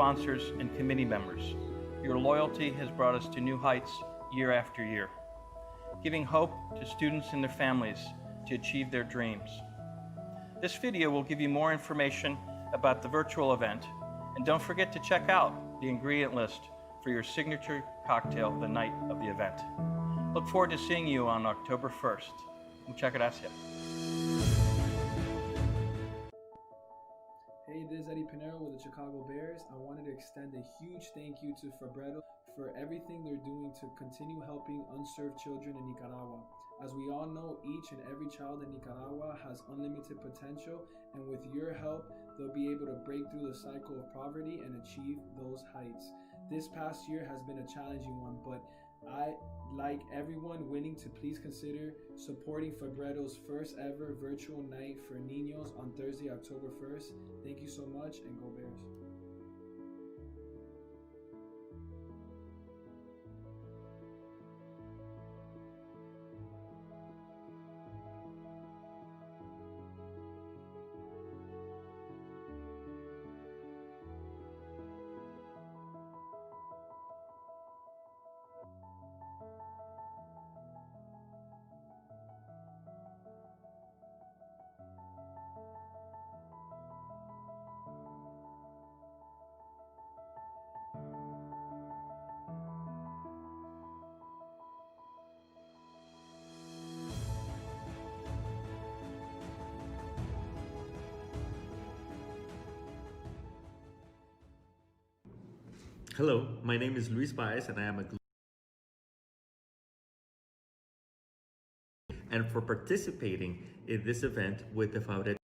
sponsors, and committee members. Your loyalty has brought us to new heights year after year, giving hope to students and their families to achieve their dreams. This video will give you more information about the virtual event, and don't forget to check out the ingredient list for your signature cocktail the night of the event. Look forward to seeing you on October 1st. Muchas gracias. Hey, this is Eddie Pinero with the Chicago Bears. I wanted to extend a huge thank you to Fabretto for everything they're doing to continue helping unserved children in Nicaragua. As we all know, each and every child in Nicaragua has unlimited potential, and with your help, they'll be able to break through the cycle of poverty and achieve those heights. This past year has been a challenging one, but I like everyone willing to please consider supporting Fabretto's first ever virtual night for Niños on Thursday, October 1st. Thank you so much, and go Bears. Hello, my name is Luis Baez and I am and for participating in this event with the Fabretto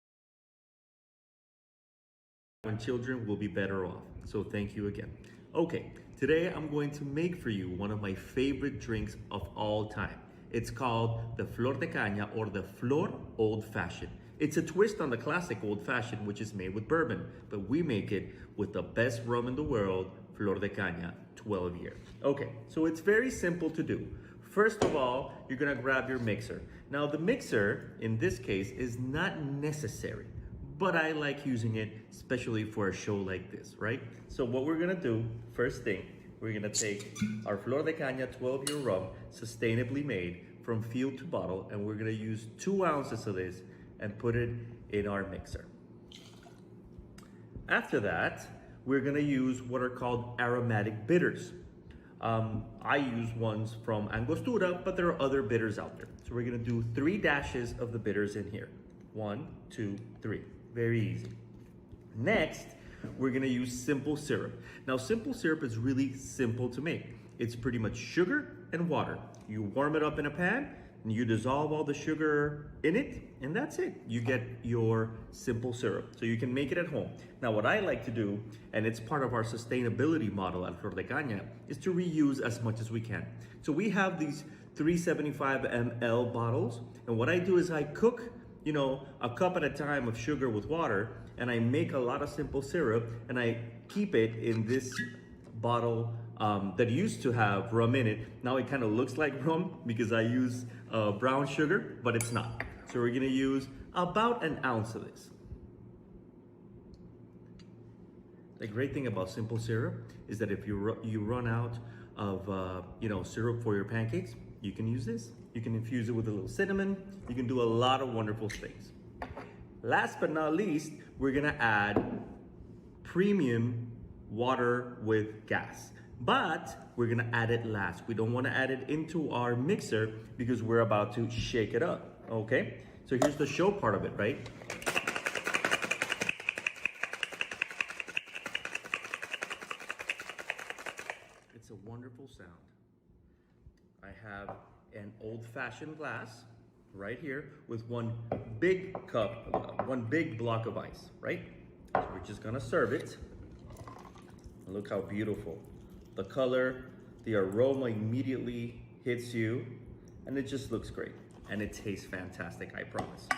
when children will be better off. So thank you again. Okay, today I'm going to make for you one of my favorite drinks of all time. It's called the Flor de Caña, or the Flor Old Fashioned. It's a twist on the classic Old Fashioned, which is made with bourbon, but we make it with the best rum in the world, Flor de Caña 12 year. Okay, so it's very simple to do. First of all, you're gonna grab your mixer. Now the mixer, in this case, is not necessary, but I like using it, especially for a show like this, right? So what we're gonna do, first thing, we're gonna take our Flor de Caña 12 year rum, sustainably made from field to bottle, and we're gonna use 2 ounces of this and put it in our mixer. After that, we're gonna use what are called aromatic bitters. I use ones from Angostura, but there are other bitters out there. So we're gonna do 3 dashes of the bitters in here. 1, 2, 3, very easy. Next, we're gonna use simple syrup. Now, simple syrup is really simple to make. It's pretty much sugar and water. You warm it up in a pan, and you dissolve all the sugar in it, and that's it. You get your simple syrup. So you can make it at home. Now, what I like to do, and it's part of our sustainability model at Flor de Caña, is to reuse as much as we can. So we have these 375 ml bottles, and what I do is I cook, a cup at a time of sugar with water, and I make a lot of simple syrup, and I keep it in this bottle that used to have rum in it. Now it kind of looks like rum because I use brown sugar, but it's not. So we're gonna use about 1 ounce of this. The great thing about simple syrup is that if you run out of syrup for your pancakes, you can use this. You can infuse it with a little cinnamon. You can do a lot of wonderful things. Last but not least, we're gonna add premium water with gas. But we're gonna add it last. We don't wanna add it into our mixer because we're about to shake it up, okay? So here's the show part of it, right? It's a wonderful sound. I have an old-fashioned glass right here with one big cup, one big block of ice, right? So we're just gonna serve it. Look how beautiful. The color, the aroma immediately hits you, and it just looks great. And it tastes fantastic, I promise.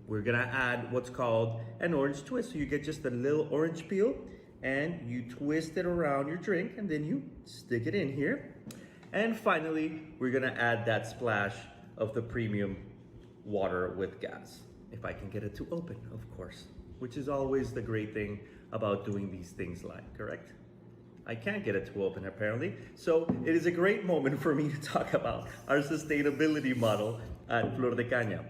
We're gonna add what's called an orange twist. So you get just a little orange peel, and you twist it around your drink, and then you stick it in here. And finally, we're gonna add that splash of the premium water with gas. If I can get it to open, of course, which is always the great thing about doing these things live, correct? I can't get it to open apparently. So it is a great moment for me to talk about our sustainability model at Flor de Caña.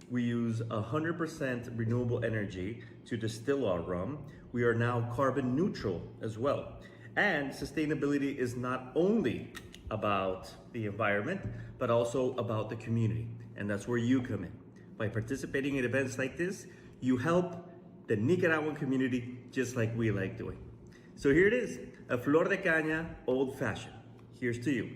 We use 100% renewable energy to distill our rum. We are now carbon neutral as well. And sustainability is not only about the environment, but also about the community. And that's where you come in. By participating in events like this, you help the Nicaraguan community just like we like doing. So here it is, a Flor de Caña old fashioned. Here's to you.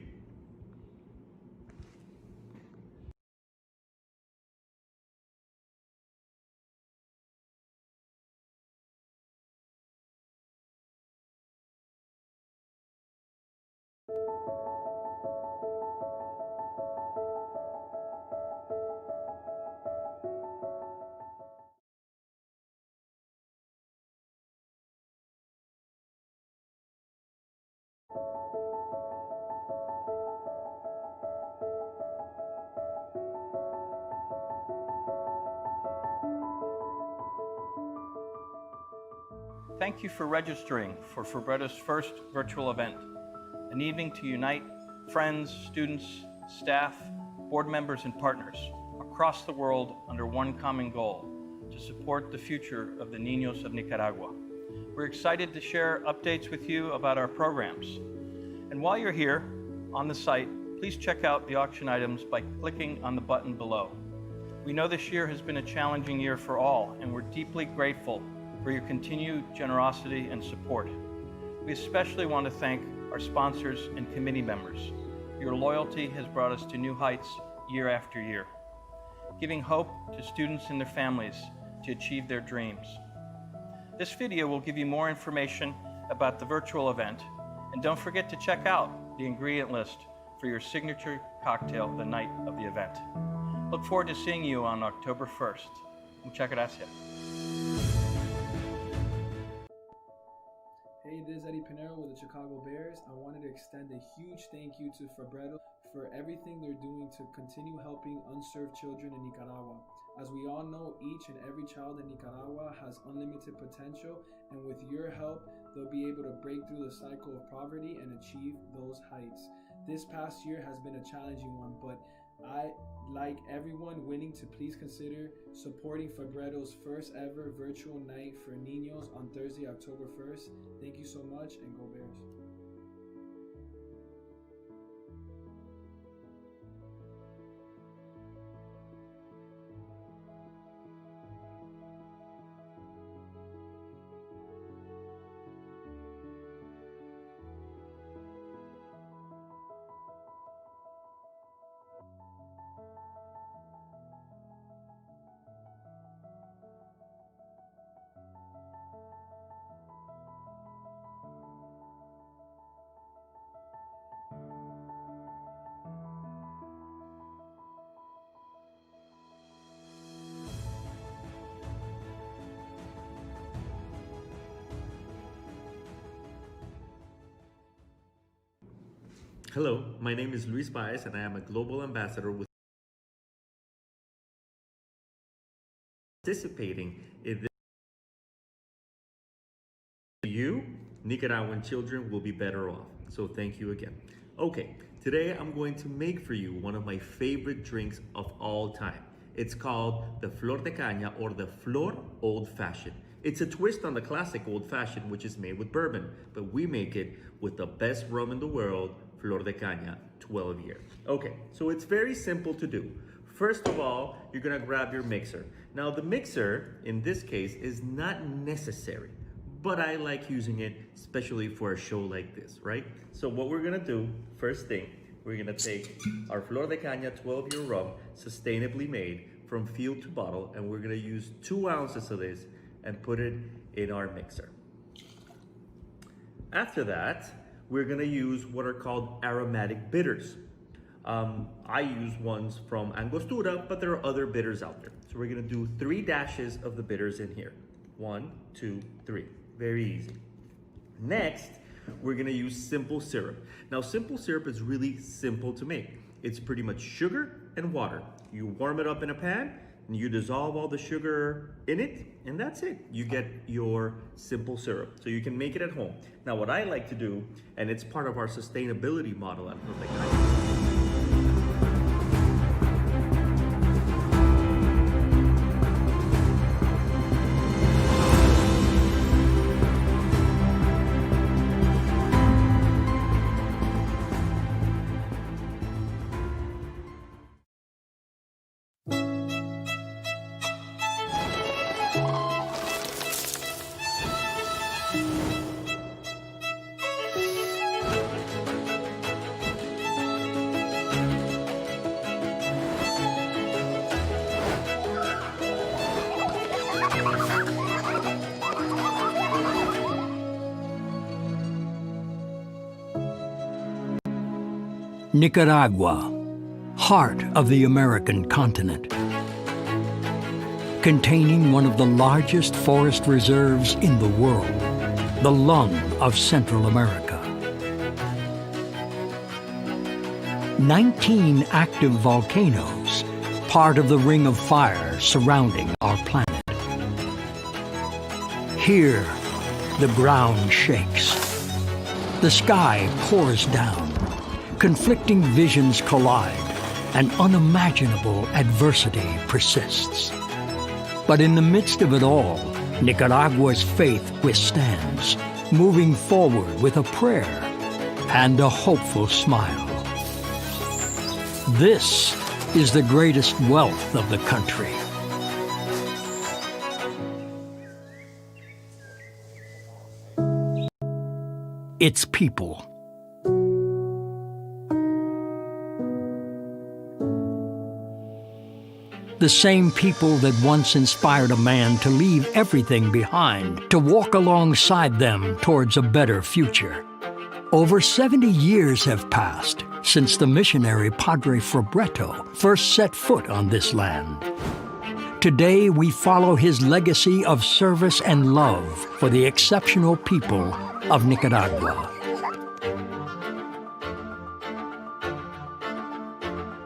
Thank you for registering for Fabretto's first virtual event, an evening to unite friends, students, staff, board members, and partners across the world under one common goal: to support the future of the Niños of Nicaragua. We're excited to share updates with you about our programs. And while you're here on the site, please check out the auction items by clicking on the button below. We know this year has been a challenging year for all, and we're deeply grateful for your continued generosity and support. We especially want to thank our sponsors and committee members. Your loyalty has brought us to new heights year after year, giving hope to students and their families to achieve their dreams. This video will give you more information about the virtual event, and don't forget to check out the ingredient list for your signature cocktail the night of the event. Look forward to seeing you on October 1st. Muchas gracias. Hey, this is Eddie Pinero with the Chicago Bears. I wanted to extend a huge thank you to Fabretto for everything they're doing to continue helping unserved children in Nicaragua. As we all know, each and every child in Nicaragua has unlimited potential, and with your help, they'll be able to break through the cycle of poverty and achieve those heights. This past year has been a challenging one, but I like everyone willing to please consider supporting Fabretto's first ever virtual night for Niños on Thursday, October 1st. Thank you so much, and go Bears. Hello, my name is Luis Baez and I am a global ambassador with participating in this. You, Nicaraguan children, will be better off. So thank you again. Okay, today I'm going to make for you one of my favorite drinks of all time. It's called the Flor de Caña, or the Flor Old Fashioned. It's a twist on the classic Old Fashioned, which is made with bourbon, but we make it with the best rum in the world, Flor de Caña 12 year. Okay, so it's very simple to do. First of all, you're gonna grab your mixer. Now the mixer, in this case, is not necessary, but I like using it, especially for a show like this, right? So what we're gonna do, first thing, we're gonna take our Flor de Caña 12 year rum, sustainably made from field to bottle, and we're gonna use 2 ounces of this and put it in our mixer. After that, we're gonna use what are called aromatic bitters. I use ones from Angostura, but there are other bitters out there. So we're gonna do 3 dashes of the bitters in here. 1, 2, 3, very easy. Next, we're gonna use simple syrup. Now, simple syrup is really simple to make. It's pretty much sugar and water. You warm it up in a pan, and you dissolve all the sugar in it, and that's it. You get your simple syrup. So you can make it at home. Now, what I like to do, and it's part of our sustainability model at Perfect. Nicaragua, heart of the American continent, containing one of the largest forest reserves in the world, the lung of Central America. 19 active volcanoes, part of the ring of fire surrounding our planet. Here, the ground shakes. The sky pours down. Conflicting visions collide, and unimaginable adversity persists. But in the midst of it all, Nicaragua's faith withstands, moving forward with a prayer and a hopeful smile. This is the greatest wealth of the country. Its people. The same people that once inspired a man to leave everything behind, to walk alongside them towards a better future. Over 70 years have passed since the missionary Padre Fabretto first set foot on this land. Today we follow his legacy of service and love for the exceptional people of Nicaragua.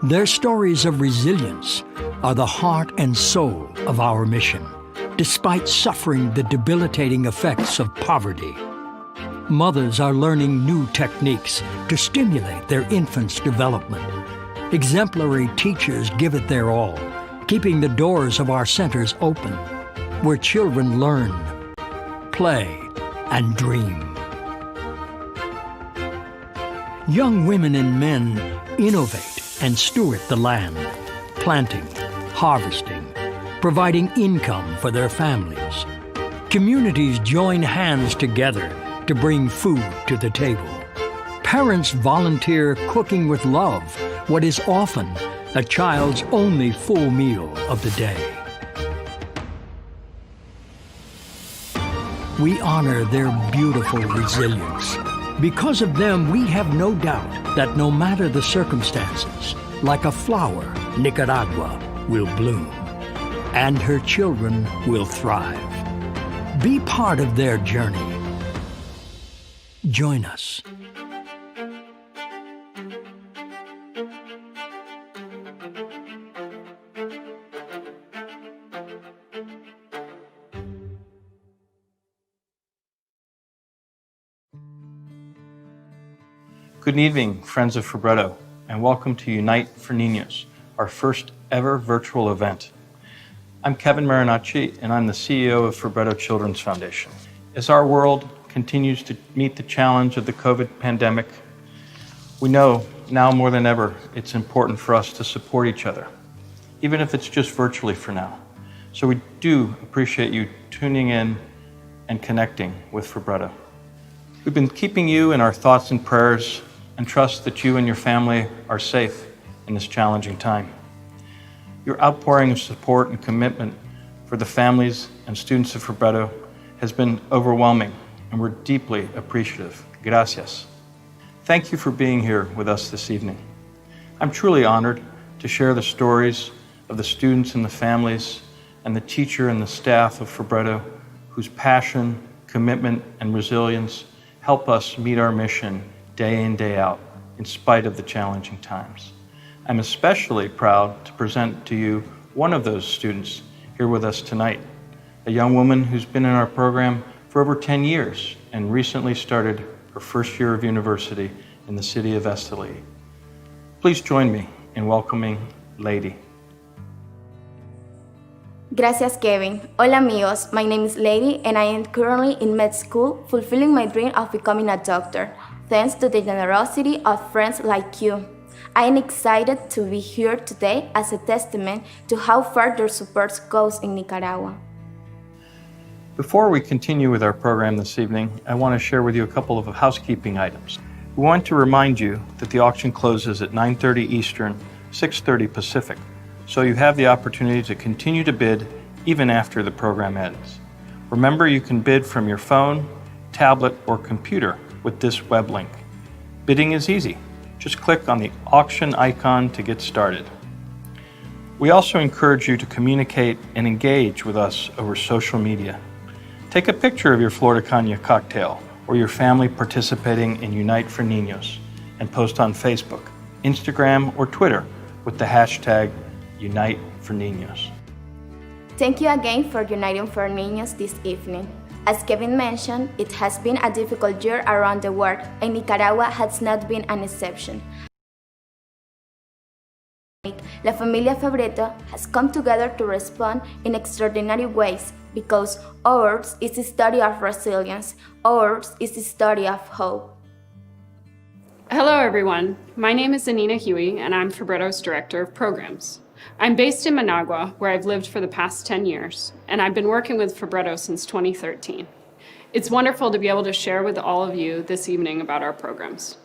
Their stories of resilience are the heart and soul of our mission, despite suffering the debilitating effects of poverty. Mothers are learning new techniques to stimulate their infants' development. Exemplary teachers give it their all, keeping the doors of our centers open, where children learn, play, and dream. Young women and men innovate and steward the land, planting, harvesting, providing income for their families. Communities join hands together to bring food to the table. Parents volunteer cooking with love what is often a child's only full meal of the day. We honor their beautiful resilience. Because of them, we have no doubt that no matter the circumstances, like a flower, Nicaragua will bloom, and her children will thrive. Be part of their journey. Join us. Good evening, friends of Fabretto, and welcome to Unite for Niños, our first ever virtual event. I'm Kevin Marinacci, and I'm the CEO of Fabretto Children's Foundation. As our world continues to meet the challenge of the COVID pandemic, we know now more than ever it's important for us to support each other, even if it's just virtually for now. So we do appreciate you tuning in and connecting with Fabretto. We've been keeping you in our thoughts and prayers and trust that you and your family are safe in this challenging time. Your outpouring of support and commitment for the families and students of Fabretto has been overwhelming, and we're deeply appreciative. Gracias. Thank you for being here with us this evening. I'm truly honored to share the stories of the students and the families and the teacher and the staff of Fabretto whose passion, commitment, and resilience help us meet our mission day in, day out, in spite of the challenging times. I'm especially proud to present to you one of those students here with us tonight, a young woman who's been in our program for over 10 years and recently started her first year of university in the city of Esteli. Please join me in welcoming Lady. Gracias, Kevin. Hola, amigos. My name is Lady, and I am currently in med school, fulfilling my dream of becoming a doctor, thanks to the generosity of friends like you. I am excited to be here today as a testament to how far their support goes in Nicaragua. Before we continue with our program this evening, I want to share with you a couple of housekeeping items. We want to remind you that the auction closes at 9:30 Eastern, 6:30 Pacific, so you have the opportunity to continue to bid even after the program ends. Remember, you can bid from your phone, tablet, or computer with this web link. Bidding is easy. Just click on the auction icon to get started. We also encourage you to communicate and engage with us over social media. Take a picture of your Flor de Caña cocktail or your family participating in Unite for Niños and post on Facebook, Instagram, or Twitter with the hashtag Unite for Niños. Thank you again for uniting for Niños this evening. As Kevin mentioned, it has been a difficult year around the world, and Nicaragua has not been an exception. La familia Fabretto has come together to respond in extraordinary ways because ours is a story of resilience, ours is a story of hope. Hello everyone, my name is Anina Huey and I'm Fabretto's Director of Programs. I'm based in Managua, where I've lived for the past 10 years, and I've been working with Fabretto since 2013. It's wonderful to be able to share with all of you this evening about our programs.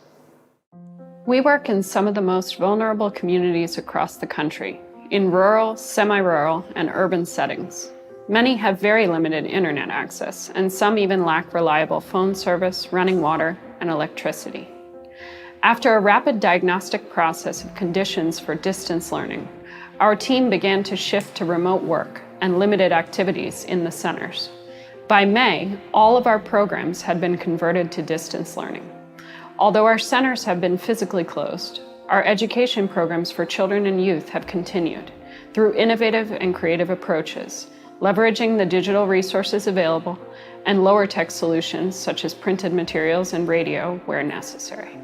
We work in some of the most vulnerable communities across the country, in rural, semi-rural, and urban settings. Many have very limited internet access, and some even lack reliable phone service, running water, and electricity. After a rapid diagnostic process of conditions for distance learning, our team began to shift to remote work and limited activities in the centers. By May, all of our programs had been converted to distance learning. Although our centers have been physically closed, our education programs for children and youth have continued through innovative and creative approaches, leveraging the digital resources available and lower tech solutions such as printed materials and radio where necessary.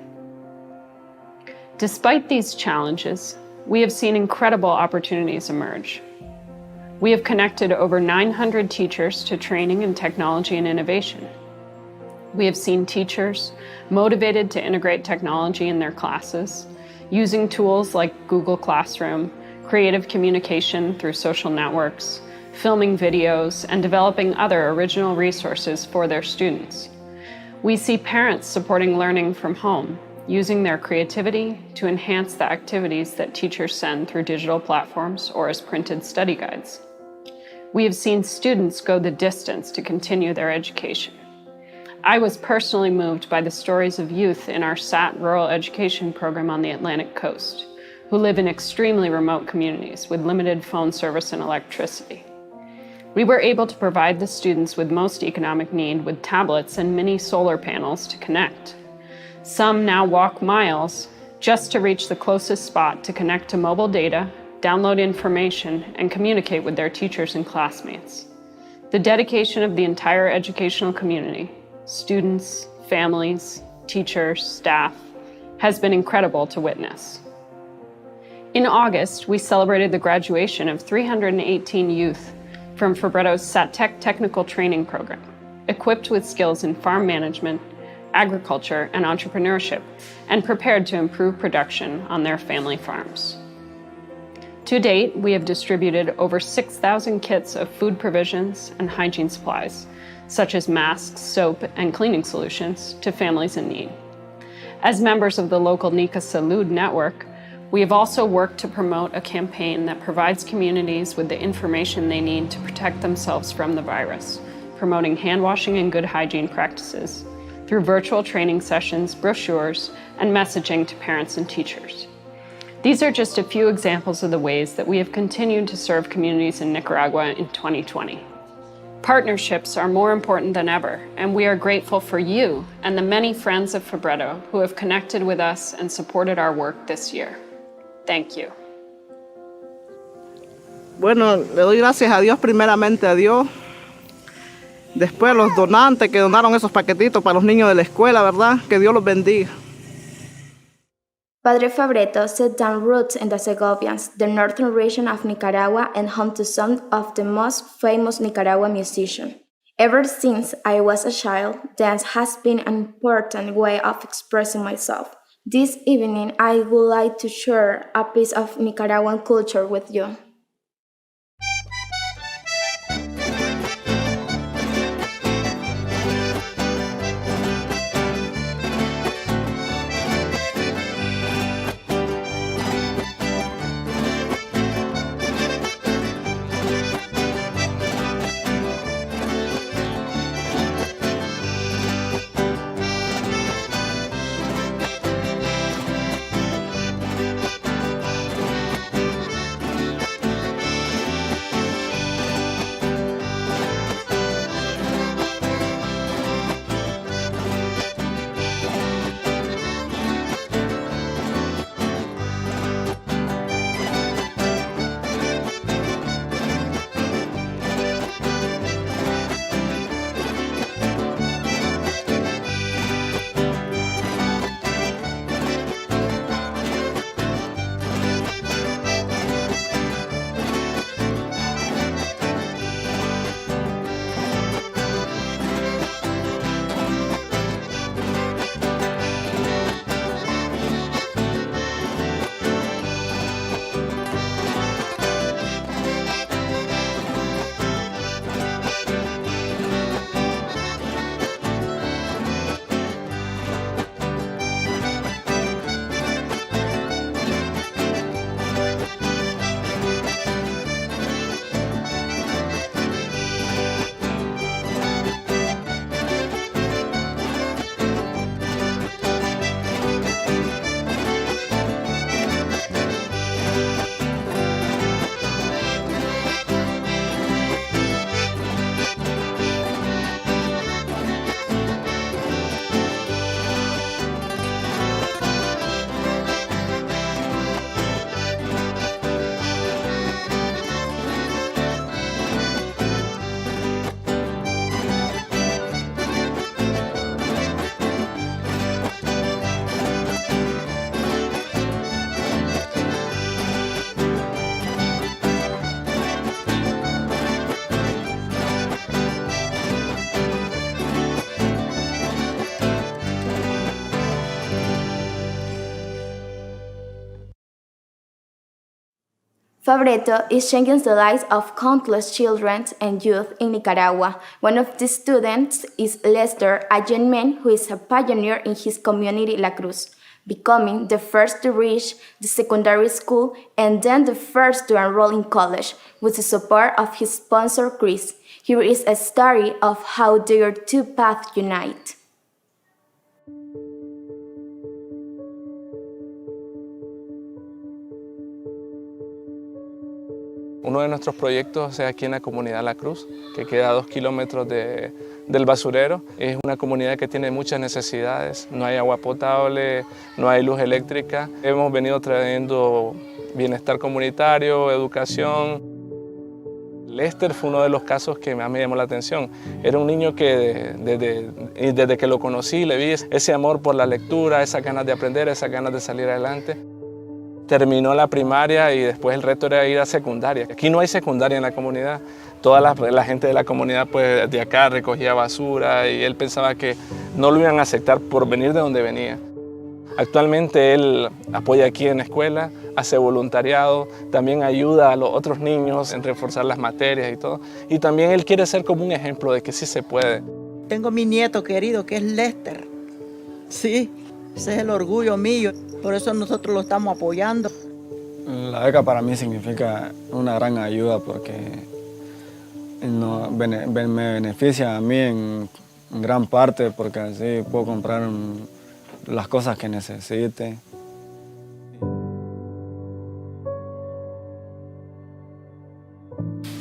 Despite these challenges, we have seen incredible opportunities emerge. We have connected over 900 teachers to training in technology and innovation. We have seen teachers motivated to integrate technology in their classes, using tools like Google Classroom, creative communication through social networks, filming videos, and developing other original resources for their students. We see parents supporting learning from home, using their creativity to enhance the activities that teachers send through digital platforms or as printed study guides. We have seen students go the distance to continue their education. I was personally moved by the stories of youth in our SAT rural education program on the Atlantic coast, who live in extremely remote communities with limited phone service and electricity. We were able to provide the students with most economic need with tablets and mini solar panels to connect. Some now walk miles just to reach the closest spot to connect to mobile data, download information, and communicate with their teachers and classmates. The dedication of the entire educational community, students, families, teachers, staff, has been incredible to witness. In August, we celebrated the graduation of 318 youth from Fabretto's SATTech technical training program, equipped with skills in farm management, agriculture, and entrepreneurship, and prepared to improve production on their family farms. To date, we have distributed over 6,000 kits of food provisions and hygiene supplies, such as masks, soap, and cleaning solutions, to families in need. As members of the local Nica Salud network, we have also worked to promote a campaign that provides communities with the information they need to protect themselves from the virus, promoting hand washing and good hygiene practices through virtual training sessions, brochures, and messaging to parents and teachers. These are just a few examples of the ways that we have continued to serve communities in Nicaragua in 2020. Partnerships are more important than ever, and we are grateful for you and the many friends of Fabretto who have connected with us and supported our work this year. Thank you. Bueno, le doy gracias a Dios, primeramente a Dios. Después a los donantes que donaron esos paquetitos para los niños de la escuela, ¿verdad? Que Dios los bendiga. Padre Fabretto set down roots in the Segovians, the northern region of Nicaragua and home to some of the most famous Nicaraguan musicians. Ever since I was a child, dance has been an important way of expressing myself. This evening, I would like to share a piece of Nicaraguan culture with you. Fabretto is changing the lives of countless children and youth in Nicaragua. One of the students is Lester, a young man who is a pioneer in his community La Cruz, becoming the first to reach the secondary school and then the first to enroll in college with the support of his sponsor Chris. Here is a story of how their two paths unite. Uno de nuestros proyectos es aquí en la comunidad La Cruz, que queda a 2 kilómetros del basurero. Es una comunidad que tiene muchas necesidades, no hay agua potable, no hay luz eléctrica. Hemos venido trayendo bienestar comunitario, educación. Lester fue uno de los casos que más me llamó la atención. Era un niño que desde que lo conocí le vi ese amor por la lectura, esas ganas de aprender, esas ganas de salir adelante. Terminó la primaria y después el reto era ir a secundaria. Aquí no hay secundaria en la comunidad. Toda la gente de la comunidad pues, de acá recogía basura y él pensaba que no lo iban a aceptar por venir de donde venía. Actualmente él apoya aquí en la escuela, hace voluntariado, también ayuda a los otros niños en reforzar las materias y todo. Y también él quiere ser como un ejemplo de que sí se puede. Tengo mi nieto querido que es Lester. Sí, ese es el orgullo mío. Por eso nosotros lo estamos apoyando. La beca para mí significa una gran ayuda porque me beneficia a mí en gran parte porque así puedo comprar las cosas que necesite.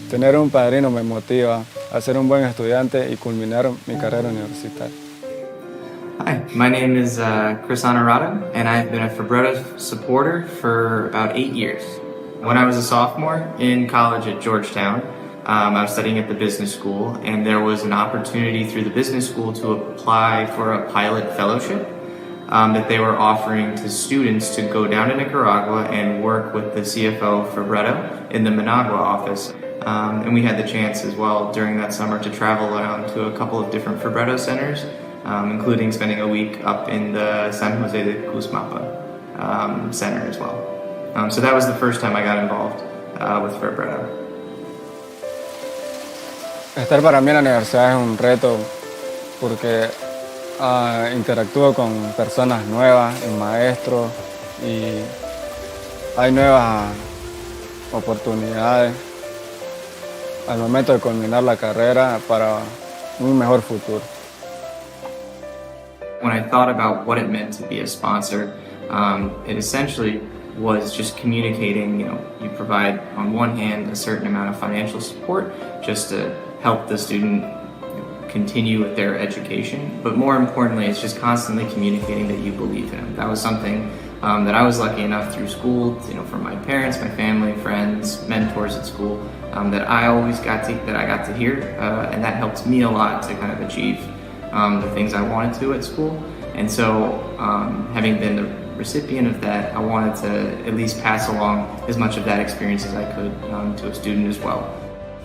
Tener un padrino me motiva a ser un buen estudiante y culminar mi carrera universitaria. Hi, my name is Chris Honorado, and I've been a Fabretto supporter for about 8 years. When I was a sophomore in college at Georgetown, I was studying at the business school, and there was an opportunity through the business school to apply for a pilot fellowship that they were offering to students to go down to Nicaragua and work with the CFO Fabretto in the Managua office. And we had the chance as well during that summer to travel around to a couple of different Fabretto centers, including spending a week up in the San Jose de Cusmapa center as well. So that was the first time I got involved with Fabretto. Estar para mí en la universidad es un reto porque interactúo con personas nuevas y maestros y hay nuevas oportunidades al momento de culminar la carrera para un mejor futuro. When I thought about what it meant to be a sponsor, it essentially was just communicating, you provide on one hand a certain amount of financial support just to help the student continue with their education, but more importantly it's just constantly communicating that you believe in them. That was something that I was lucky enough through school, from my parents, my family, friends, mentors at school, that I always got to hear, and that helped me a lot to kind of achieve the things I wanted to at school. And so having been the recipient of that, I wanted to at least pass along as much of that experience as I could to a student as well.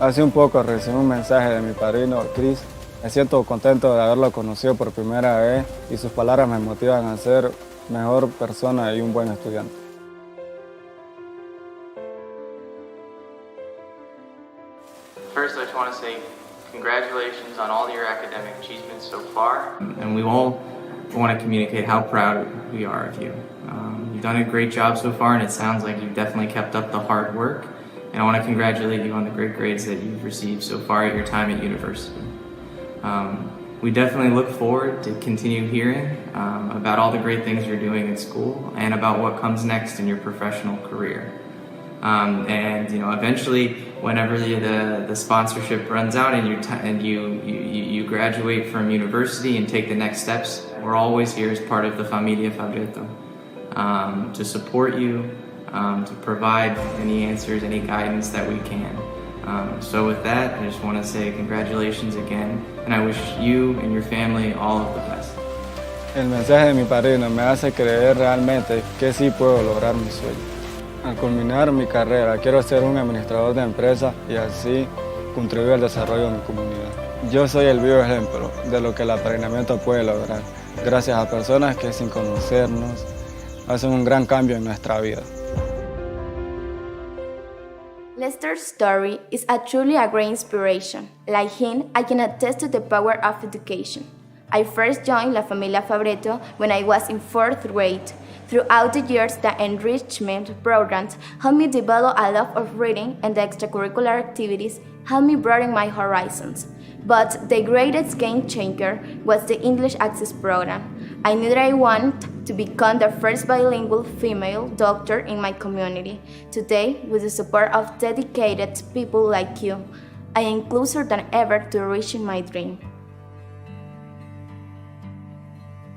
Hace un poco recibí un mensaje de mi padrino, Chris. Me siento contento de haberlo conocido por primera vez y sus palabras me motivan a ser mejor persona y un buen estudiante. First, I just want to say congratulations on all your academic achievements so far. And we all want to communicate how proud we are of you. You've done a great job so far, and it sounds like you've definitely kept up the hard work. And I want to congratulate you on the great grades that you've received so far at your time at university. We definitely look forward to continue hearing about all the great things you're doing at school and about what comes next in your professional career. And eventually, whenever the sponsorship runs out and you graduate from university and take the next steps, we're always here as part of the Familia Fabretto to support you, to provide any answers, any guidance that we can. So with that, I just want to say congratulations again, and I wish you and your family all of the best. El mensaje de mi padrino me hace creer realmente que sí puedo lograr mi sueño. Al culminar mi carrera, quiero ser un administrador de empresas y así contribuir al desarrollo de mi comunidad. Yo soy el vivo ejemplo de lo que el apadrinamiento puede lograr, gracias a personas que sin conocernos hacen un gran cambio en nuestra vida. Lester's story is truly a great inspiration. Like him, I can attest to the power of education. I first joined La Familia Fabretto when I was in 4th grade. Throughout the years, the enrichment programs helped me develop a love of reading, and the extracurricular activities helped me broaden my horizons. But the greatest game changer was the English Access program. I knew that I wanted to become the first bilingual female doctor in my community. Today, with the support of dedicated people like you, I am closer than ever to reaching my dream.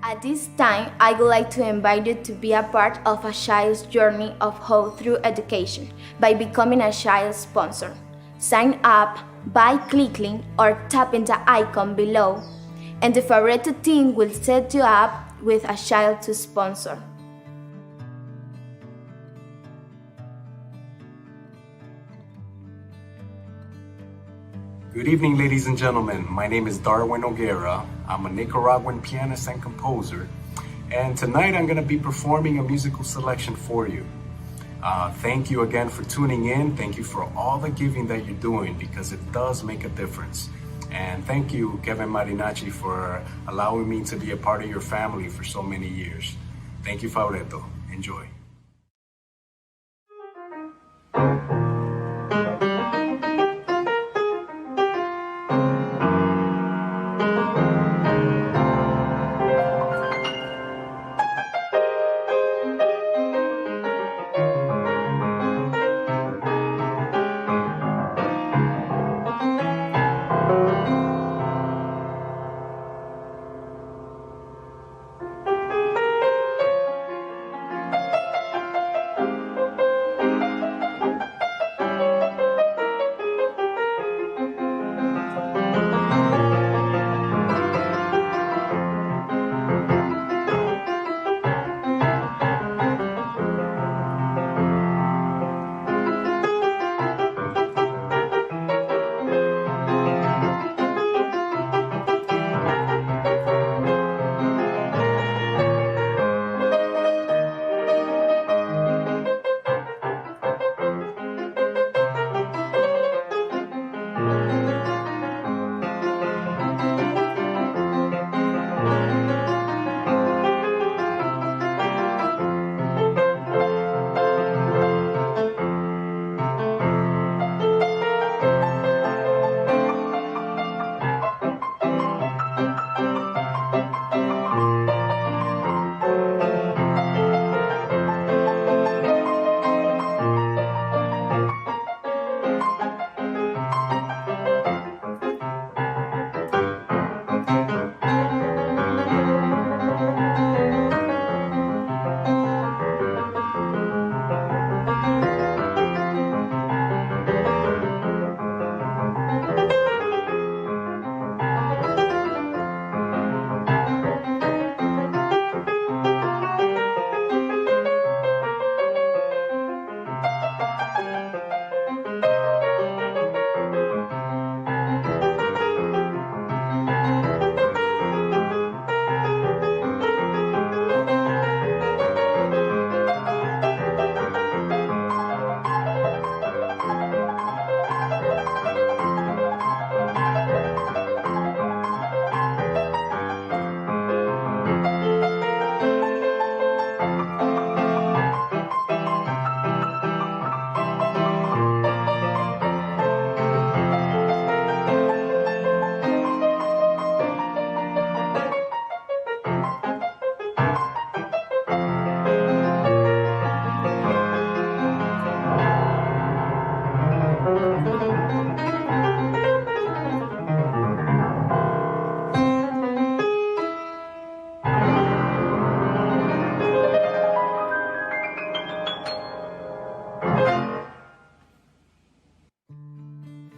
At this time, I would like to invite you to be a part of a child's journey of hope through education by becoming a child sponsor. Sign up by clicking or tapping the icon below, and the Fabretto team will set you up with a child to sponsor. Good evening, ladies and gentlemen. My name is Darwin Noguera. I'm a Nicaraguan pianist and composer, and tonight I'm going to be performing a musical selection for you. Thank you again for tuning in. Thank you for all the giving that you're doing, because it does make a difference. And thank you, Kevin Marinacci, for allowing me to be a part of your family for so many years. Thank you, Fabretto. Enjoy.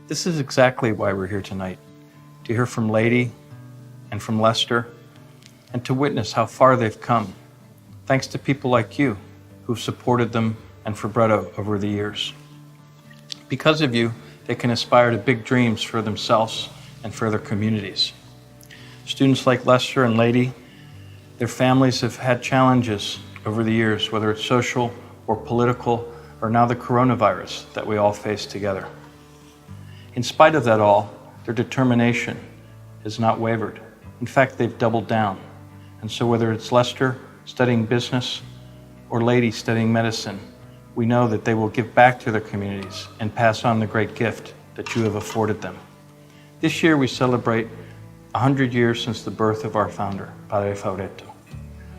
This is exactly why we're here tonight, to hear from Lady and from Lester, and to witness how far they've come, thanks to people like you who've supported them and Fabretto over the years. Because of you, they can aspire to big dreams for themselves and for their communities. Students like Lester and Lady, their families have had challenges over the years, whether it's social or political, or now the coronavirus that we all face together. In spite of that all, their determination has not wavered. In fact, they've doubled down. And so whether it's Lester studying business or Lady studying medicine, we know that they will give back to their communities and pass on the great gift that you have afforded them. This year we celebrate 100 years since the birth of our founder, Padre Fabretto.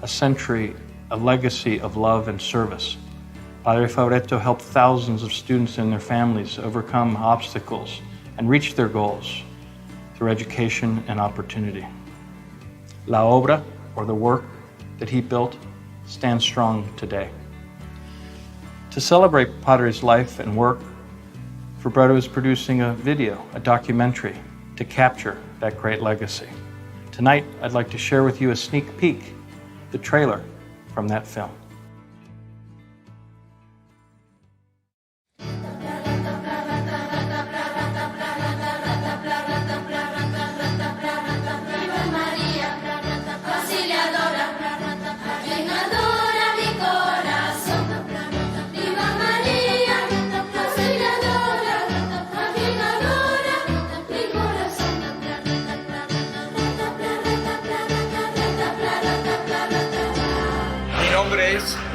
A century, a legacy of love and service. Padre Fabretto helped thousands of students and their families overcome obstacles and reach their goals through education and opportunity. La obra, or the work that he built, stands strong today. To celebrate Padre's life and work, Fabretto is producing a video, a documentary, to capture that great legacy. Tonight, I'd like to share with you a sneak peek, the trailer from that film.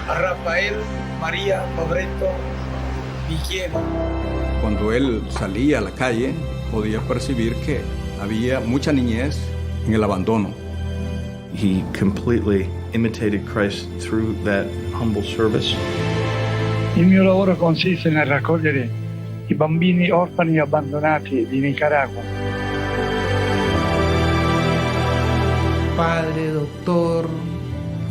Rafael María Fabretto Villena. Cuando él salía a la calle, podía percibir que había mucha niñez en el abandono. He completely imitated Christ through that humble service. Il mio lavoro consiste nel raccogliere i bambini orfani abbandonati di Nicaragua. Padre, doctor,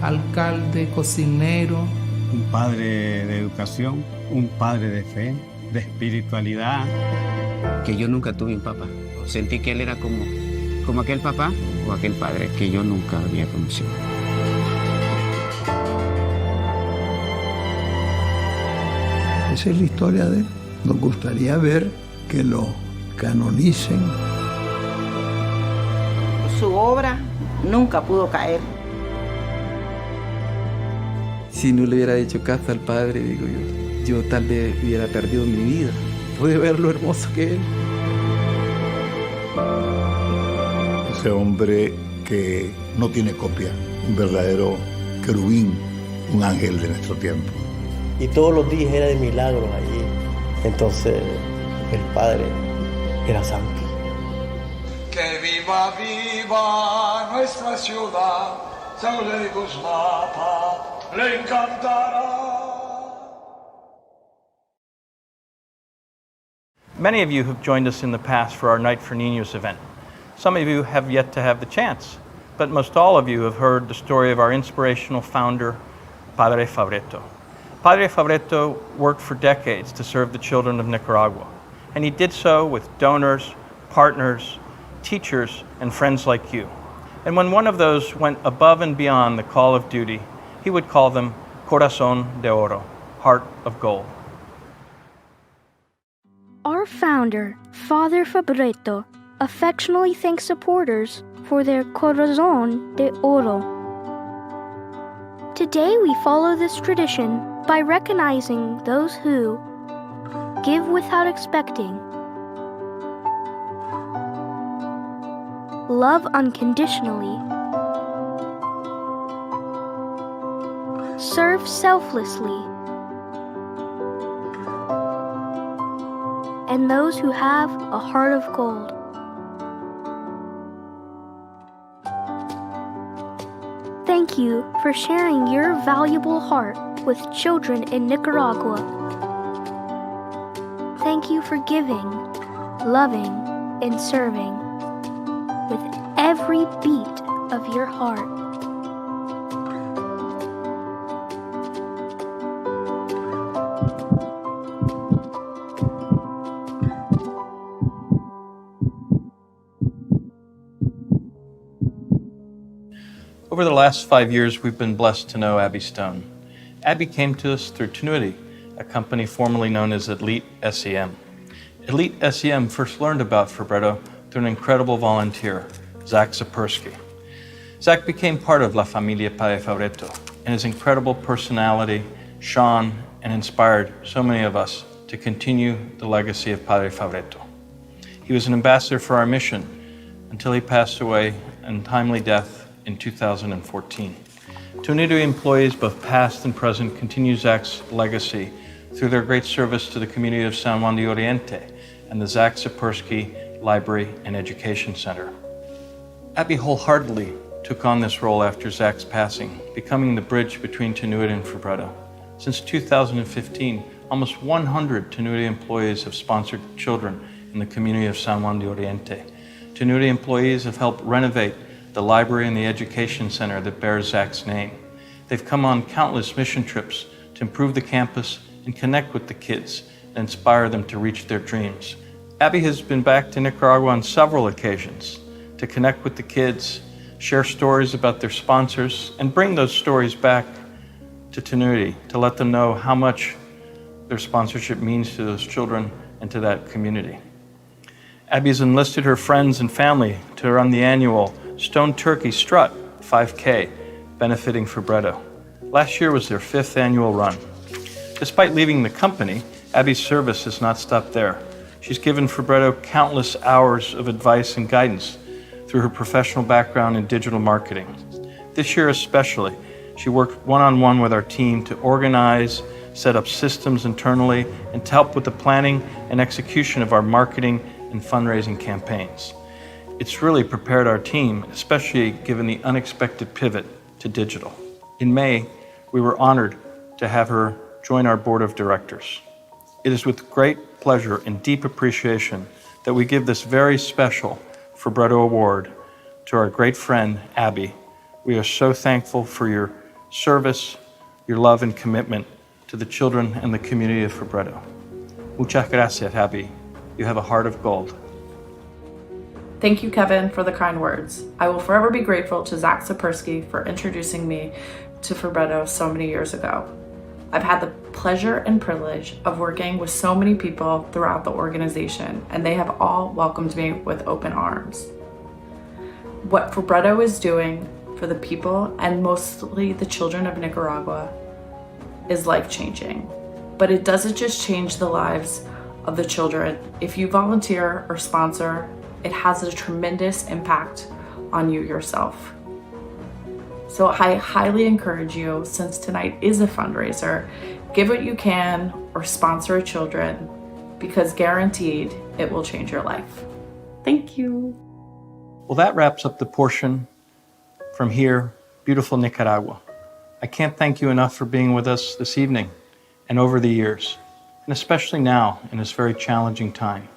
alcalde, cocinero. Un padre de educación, un padre de fe, de espiritualidad. Que yo nunca tuve un papá. Sentí que él era como aquel papá o aquel padre que yo nunca había conocido. Esa es la historia de él. Nos gustaría ver que lo canonicen. Su obra nunca pudo caer. Si no le hubiera hecho caso al padre, digo yo tal vez hubiera perdido mi vida. Pude ver lo hermoso que él. Ese hombre que no tiene copia, un verdadero querubín, un ángel de nuestro tiempo. Y todos los días era de milagros allí. Entonces el Padre era santo. Que viva, viva nuestra ciudad, San Legos Mapa. Le encantará. Many of you have joined us in the past for our Night for Niños event. Some of you have yet to have the chance, but most all of you have heard the story of our inspirational founder, Padre Fabretto. Padre Fabretto worked for decades to serve the children of Nicaragua, and he did so with donors, partners, teachers, and friends like you. And when one of those went above and beyond the call of duty, he would call them Corazón de Oro, heart of gold. Our founder, Father Fabretto, affectionately thanks supporters for their Corazón de Oro. Today we follow this tradition by recognizing those who give without expecting, love unconditionally, serve selflessly, and those who have a heart of gold. Thank you for sharing your valuable heart with children in Nicaragua. Thank you for giving, loving, and serving with every beat of your heart. Over the last 5 years, we've been blessed to know Abby Stone. Abby came to us through Tenuity, a company formerly known as Elite SEM. Elite SEM first learned about Fabretto through an incredible volunteer, Zach Sapersky. Zach became part of La Familia Padre Fabretto, and his incredible personality shone and inspired so many of us to continue the legacy of Padre Fabretto. He was an ambassador for our mission until he passed away in timely death in 2014. Tenuity employees, both past and present, continue Zach's legacy through their great service to the community of San Juan de Oriente and the Zach Sapersky Library and Education Center. Abby wholeheartedly took on this role after Zach's passing, becoming the bridge between Tenuity and Fabretto. Since 2015, almost 100 Tenuity employees have sponsored children in the community of San Juan de Oriente. Tenuity employees have helped renovate the library and the education center that bears Zach's name. They've come on countless mission trips to improve the campus and connect with the kids and inspire them to reach their dreams. Abby has been back to Nicaragua on several occasions to connect with the kids, share stories about their sponsors, and bring those stories back to Tenuity to let them know how much their sponsorship means to those children and to that community. Abby's enlisted her friends and family to run the annual Stone Turkey Strut 5K, benefiting Fabretto. Last year was their 5th annual run. Despite leaving the company, Abby's service has not stopped there. She's given Fabretto countless hours of advice and guidance through her professional background in digital marketing. This year especially, she worked one-on-one with our team to organize, set up systems internally, and to help with the planning and execution of our marketing and fundraising campaigns. It's really prepared our team, especially given the unexpected pivot to digital. In May, we were honored to have her join our board of directors. It is with great pleasure and deep appreciation that we give this very special Fabretto Award to our great friend, Abby. We are so thankful for your service, your love and commitment to the children and the community of Fabretto. Muchas gracias, Abby. You have a heart of gold. Thank you, Kevin, for the kind words. I will forever be grateful to Zach Sapersky for introducing me to Fabretto so many years ago. I've had the pleasure and privilege of working with so many people throughout the organization, and they have all welcomed me with open arms. What Fabretto is doing for the people, and mostly the children of Nicaragua, is life-changing. But it doesn't just change the lives of the children. If you volunteer or sponsor, it has a tremendous impact on you yourself. So I highly encourage you, since tonight is a fundraiser, give what you can or sponsor children, because guaranteed it will change your life. Thank you. Well, that wraps up the portion from here, beautiful Nicaragua. I can't thank you enough for being with us this evening and over the years, and especially now in this very challenging time.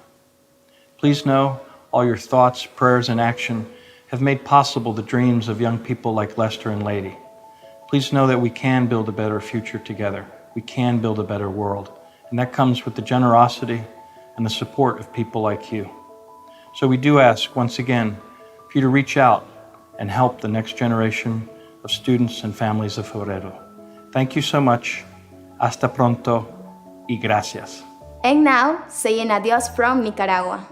Please know all your thoughts, prayers, and action have made possible the dreams of young people like Lester and Lady. Please know that we can build a better future together. We can build a better world. And that comes with the generosity and the support of people like you. So we do ask, once again, for you to reach out and help the next generation of students and families of Fabretto. Thank you so much. Hasta pronto y gracias. And now, saying adios from Nicaragua.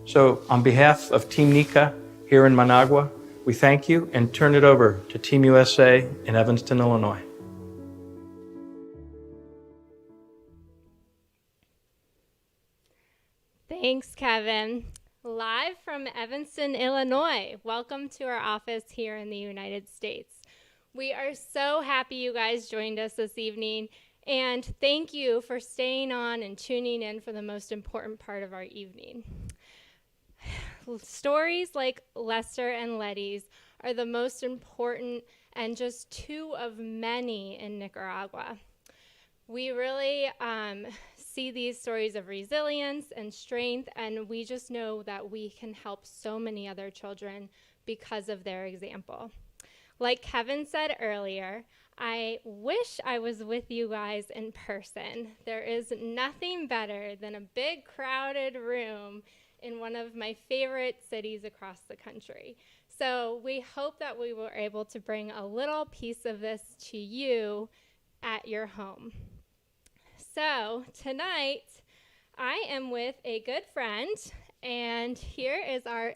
So on behalf of Team Nica here in Managua, we thank you and turn it over to Team USA in Evanston, Illinois. Thanks, Kevin. Live from Evanston, Illinois. Welcome to our office here in the United States. We are so happy you guys joined us this evening, and thank you for staying on and tuning in for the most important part of our evening. Stories like Lester and Letty's are the most important and just two of many in Nicaragua. We really see these stories of resilience and strength, and we just know that we can help so many other children because of their example. Like Kevin said earlier, I wish I was with you guys in person. There is nothing better than a big crowded room in one of my favorite cities across the country. So we hope that we were able to bring a little piece of this to you at your home. So tonight, I am with a good friend, and here is our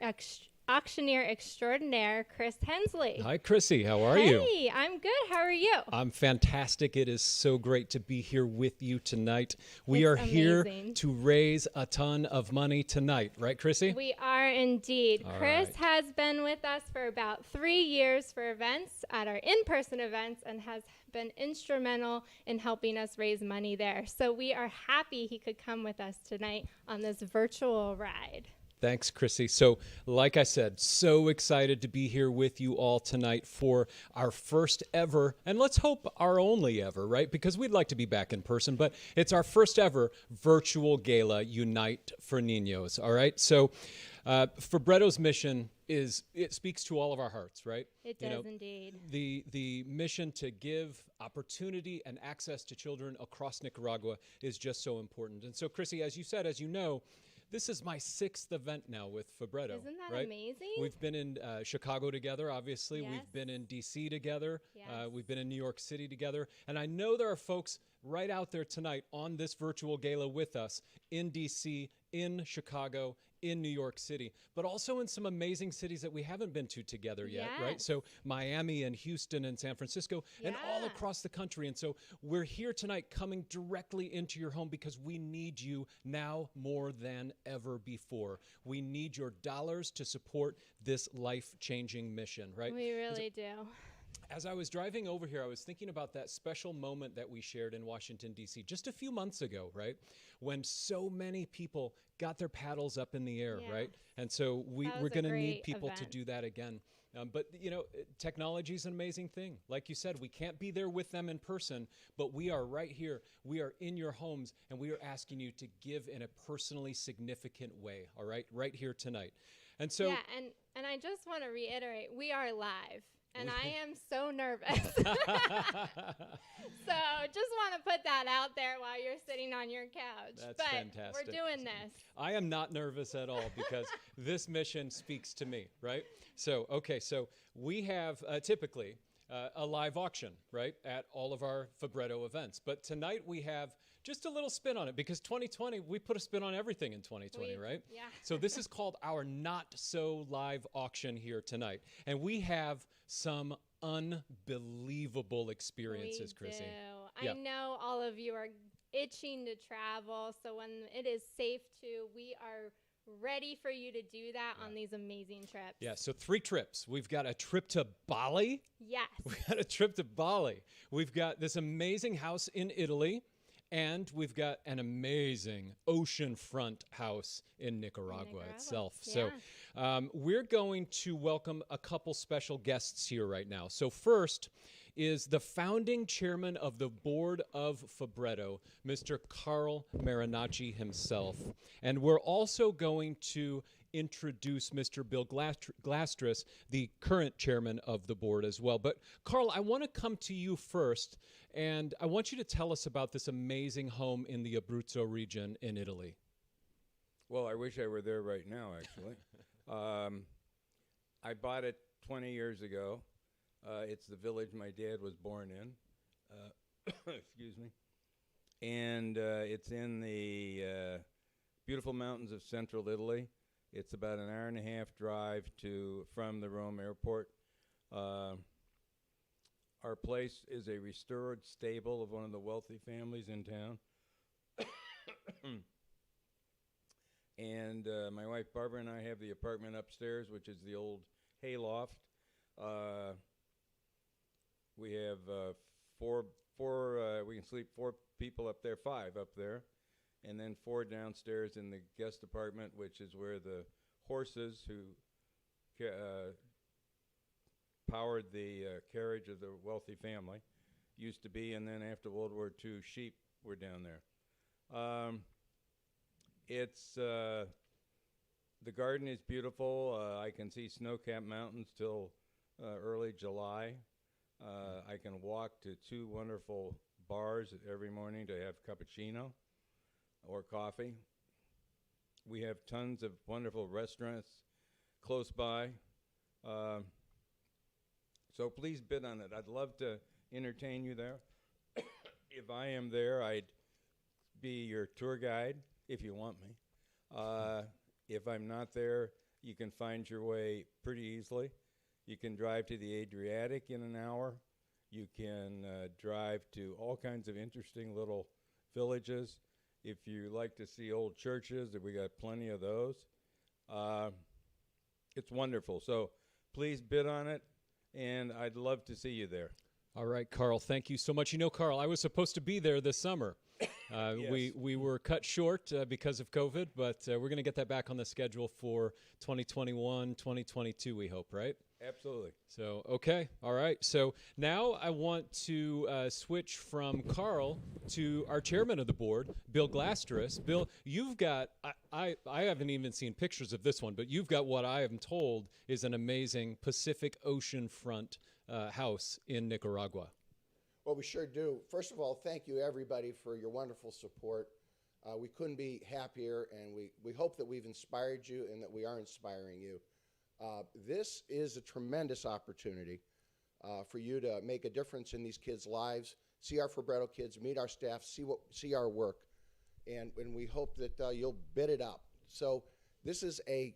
auctioneer extraordinaire, Chris Hensley. Hi, Chrissy. How are you? Hey, I'm good. How are you? I'm fantastic. It is so great to be here with you tonight. We are here to raise a ton of money tonight, right, Chrissy? We are indeed. All Chris right. has been with us for about 3 years for events at our in-person events and has been instrumental in helping us raise money there. So we are happy he could come with us tonight on this virtual ride. Thanks, Chrissy. So, like I said, so excited to be here with you all tonight for our first ever, and let's hope our only ever, right? Because we'd like to be back in person, but it's our first ever virtual gala, Unite for Niños, all right? So, Fabretto's mission it speaks to all of our hearts, right? It does indeed. The mission to give opportunity and access to children across Nicaragua is just so important. And so, Chrissy, as you said, as you know, this is my 6th event now with Fabretto. Isn't that right? amazing? We've been in Chicago together, obviously. Yes. We've been in D.C. together. Yes. We've been in New York City together. And I know there are folks right out there tonight on this virtual gala with us in D.C., in Chicago, in New York City, but also in some amazing cities that we haven't been to together yet, right? Yes. So Miami and Houston and San Francisco and all across the country. And so we're here tonight coming directly into your home because we need you now more than ever before. We need your dollars to support this life-changing mission, right? We really do. As I was driving over here, I was thinking about that special moment that we shared in Washington, D.C. just a few months ago, right? When so many people got their paddles up in the air, right? And so we're going to need people to do that again. But, you know, technology is an amazing thing. Like you said, we can't be there with them in person, but we are right here. We are in your homes, and we are asking you to give in a personally significant way, all right? Right here tonight. And so... Yeah, and I just want to reiterate, we are live. And I am so nervous. So just want to put that out there while you're sitting on your couch. That's but fantastic. We're doing this. I am not nervous at all because this mission speaks to me, right? So, okay, so we have typically a live auction, right, at all of our Fabretto events. But tonight we have just a little spin on it because 2020, we put a spin on everything in 2020, right? Yeah. So this is called our Not So Live auction here tonight. And we have some unbelievable experiences, Chrissy. I know all of you are itching to travel. So when it is safe to, we are ready for you to do that on these amazing trips. Yeah, so 3 trips. We've got a trip to Bali. Yes. We've got a trip to Bali. We've got this amazing house in Italy. And we've got an amazing oceanfront house in Nicaragua itself. Yeah. So we're going to welcome a couple special guests here right now. So first is the founding chairman of the board of Fabretto, Mr. Carl Marinacci himself. And we're also going to introduce Mr. Bill Glastris, the current chairman of the board as well. But Carl, I want to come to you first, and I want you to tell us about this amazing home in the Abruzzo region in Italy. Well, I wish I were there right now, actually. I bought it 20 years ago. It's the village my dad was born in. Excuse me. And it's in the beautiful mountains of central Italy. It's about an hour and a half drive from the Rome airport. Our place is a restored stable of one of the wealthy families in town. And my wife Barbara and I have the apartment upstairs, which is the old hayloft. We have we can sleep 4 people up there, 5 up there, and then 4 downstairs in the guest apartment, which is where the horses who powered the carriage of the wealthy family used to be, and then after World War II, sheep were down there. The garden is beautiful. I can see snow-capped mountains till early July. I can walk to 2 wonderful bars every morning to have cappuccino or coffee. We have tons of wonderful restaurants close by. So please bid on it. I'd love to entertain you there. If I am there, I'd be your tour guide if you want me. If I'm not there, you can find your way pretty easily. You can drive to the Adriatic in an hour. You can drive to all kinds of interesting little villages. If you like to see old churches, we got plenty of those. It's wonderful. So please bid on it, and I'd love to see you there. All right, Carl, thank you so much. You know, Carl, I was supposed to be there this summer. Yes. We were cut short because of COVID, but we're going to get that back on the schedule for 2021, 2022, we hope, right? Absolutely. So, okay, all right. So now I want to switch from Carl to our chairman of the board, Bill Glasteris. Bill, you've got, I haven't even seen pictures of this one, but you've got what I am told is an amazing Pacific Ocean front house in Nicaragua. Well, we sure do. First of all, thank you, everybody, for your wonderful support. We couldn't be happier, and we hope that we've inspired you and that we are inspiring you. This is a tremendous opportunity for you to make a difference in these kids' lives, see our Fabretto kids, meet our staff, see our work, and we hope that you'll bid it up. So this is a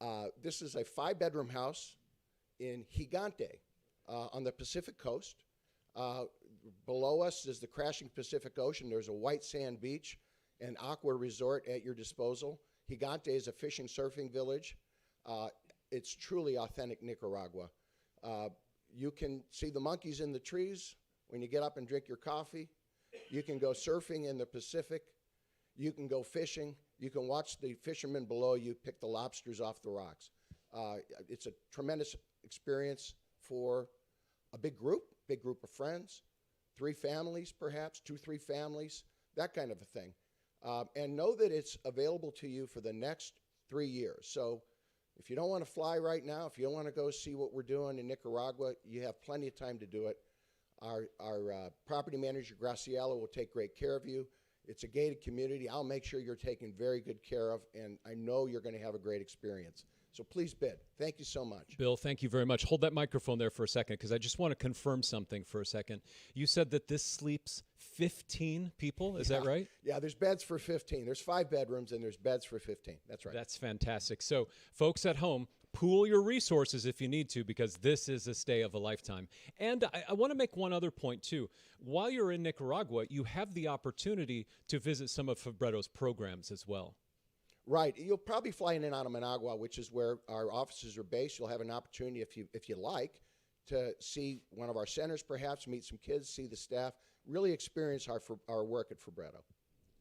5-bedroom house in Gigante on the Pacific coast. Below us is the crashing Pacific Ocean. There's a white sand beach and aqua resort at your disposal. Gigante is a fishing surfing village. It's truly authentic Nicaragua. You can see the monkeys in the trees when you get up and drink your coffee. You can go surfing in the Pacific. You can go fishing. You can watch the fishermen below you pick the lobsters off the rocks. It's a tremendous experience for a big group of friends, 3 families perhaps, 2-3 families, that kind of a thing. And know that it's available to you for the next 3 years. So if you don't want to fly right now, if you don't want to go see what we're doing in Nicaragua, you have plenty of time to do it. Our property manager, Graciela, will take great care of you. It's a gated community. I'll make sure you're taken very good care of, and I know you're going to have a great experience. So please bid. Thank you so much. Bill, thank you very much. Hold that microphone there for a second, because I just want to confirm something for a second. You said that this sleeps 15 people. Is that right? Yeah, there's beds for 15. There's 5 bedrooms, and there's beds for 15. That's right. That's fantastic. So, folks at home, pool your resources if you need to, because this is a stay of a lifetime. And I want to make one other point, too. While you're in Nicaragua, you have the opportunity to visit some of Fabretto's programs as well. Right. You'll probably fly in and out of Managua, which is where our offices are based. You'll have an opportunity, if you like, to see one of our centers, perhaps, meet some kids, see the staff, really experience our work at Fabretto.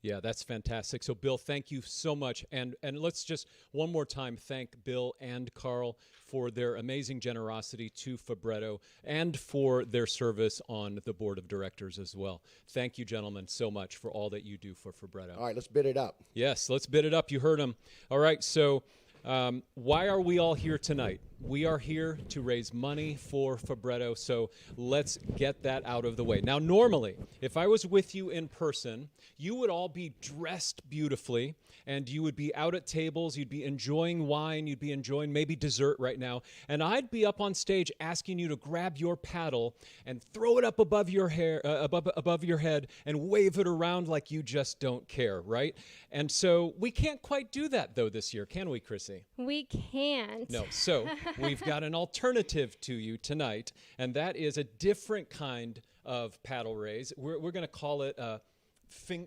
Yeah, that's fantastic. So, Bill, thank you so much. And let's just one more time thank Bill and Carl for their amazing generosity to Fabretto and for their service on the board of directors as well. Thank you, gentlemen, so much for all that you do for Fabretto. All right, let's bid it up. Yes, let's bid it up. You heard him. All right, so why are we all here tonight? We are here to raise money for Fabretto, so let's get that out of the way. Now, normally, if I was with you in person, you would all be dressed beautifully, and you would be out at tables, you'd be enjoying wine, you'd be enjoying maybe dessert right now, and I'd be up on stage asking you to grab your paddle and throw it up above your hair, above your head, and wave it around like you just don't care, right? And so we can't quite do that, though, this year, can we, Chrissy? We can't. No, so we've got an alternative to you tonight, and that is a different kind of paddle raise. We're going to call it a finger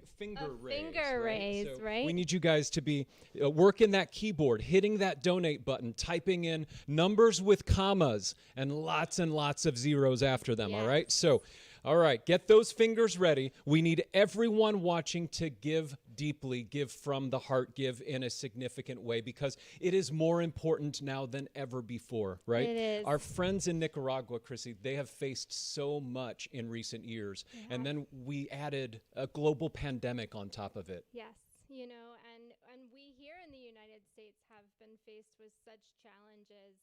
raise. Finger raise, right? We need you guys to be working that keyboard, hitting that donate button, typing in numbers with commas and lots of zeros after them, all right? So, all right, get those fingers ready. We need everyone watching to give deeply, give from the heart, give in a significant way, because it is more important now than ever before, right? It is. Our friends in Nicaragua, Chrissy, they have faced so much in recent years, and then we added a global pandemic on top of it. Yes, you know, and we here in the United States have been faced with such challenges.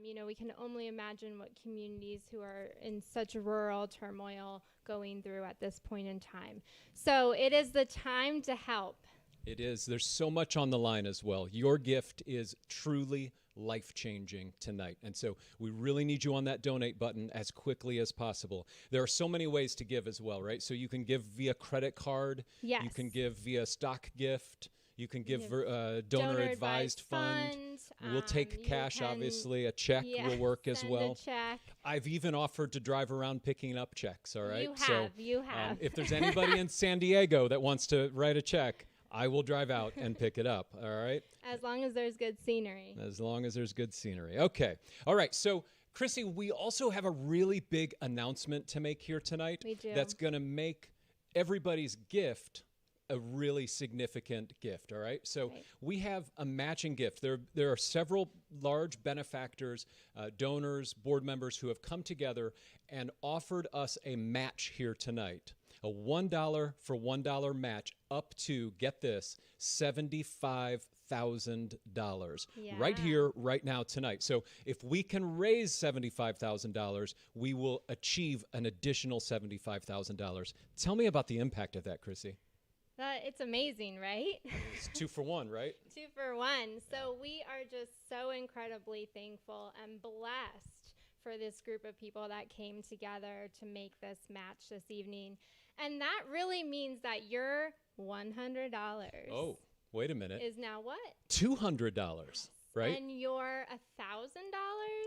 You know, we can only imagine what communities who are in such rural turmoil going through at this point in time. So it is the time to help. It is. There's so much on the line as well. Your gift is truly life-changing tonight. And so we really need you on that donate button as quickly as possible. There are so many ways to give as well, right? So you can give via credit card. Yes. You can give via stock gift. You can give donor-advised fund. We'll take cash, obviously. A check will work as well. A check. I've even offered to drive around picking up checks, all right? You have. If there's anybody in San Diego that wants to write a check, I will drive out and pick it up, all right? As long as there's good scenery. As long as there's good scenery. Okay. All right. So, Chrissy, we also have a really big announcement to make here tonight. We do. That's going to make everybody's gift a really significant gift, all right? So we have a matching gift. There are several large benefactors, donors, board members who have come together and offered us a match here tonight. A $1 for $1 match up to, get this, $75,000 right here, right now, tonight. So if we can raise $75,000, we will achieve an additional $75,000. Tell me about the impact of that, Chrissy. It's amazing, right? It's 2 for 1, right? 2 for 1. So we are just so incredibly thankful and blessed for this group of people that came together to make this match this evening. And that really means that your $100 wait a minute. is now what? $200, right? And your $1,000?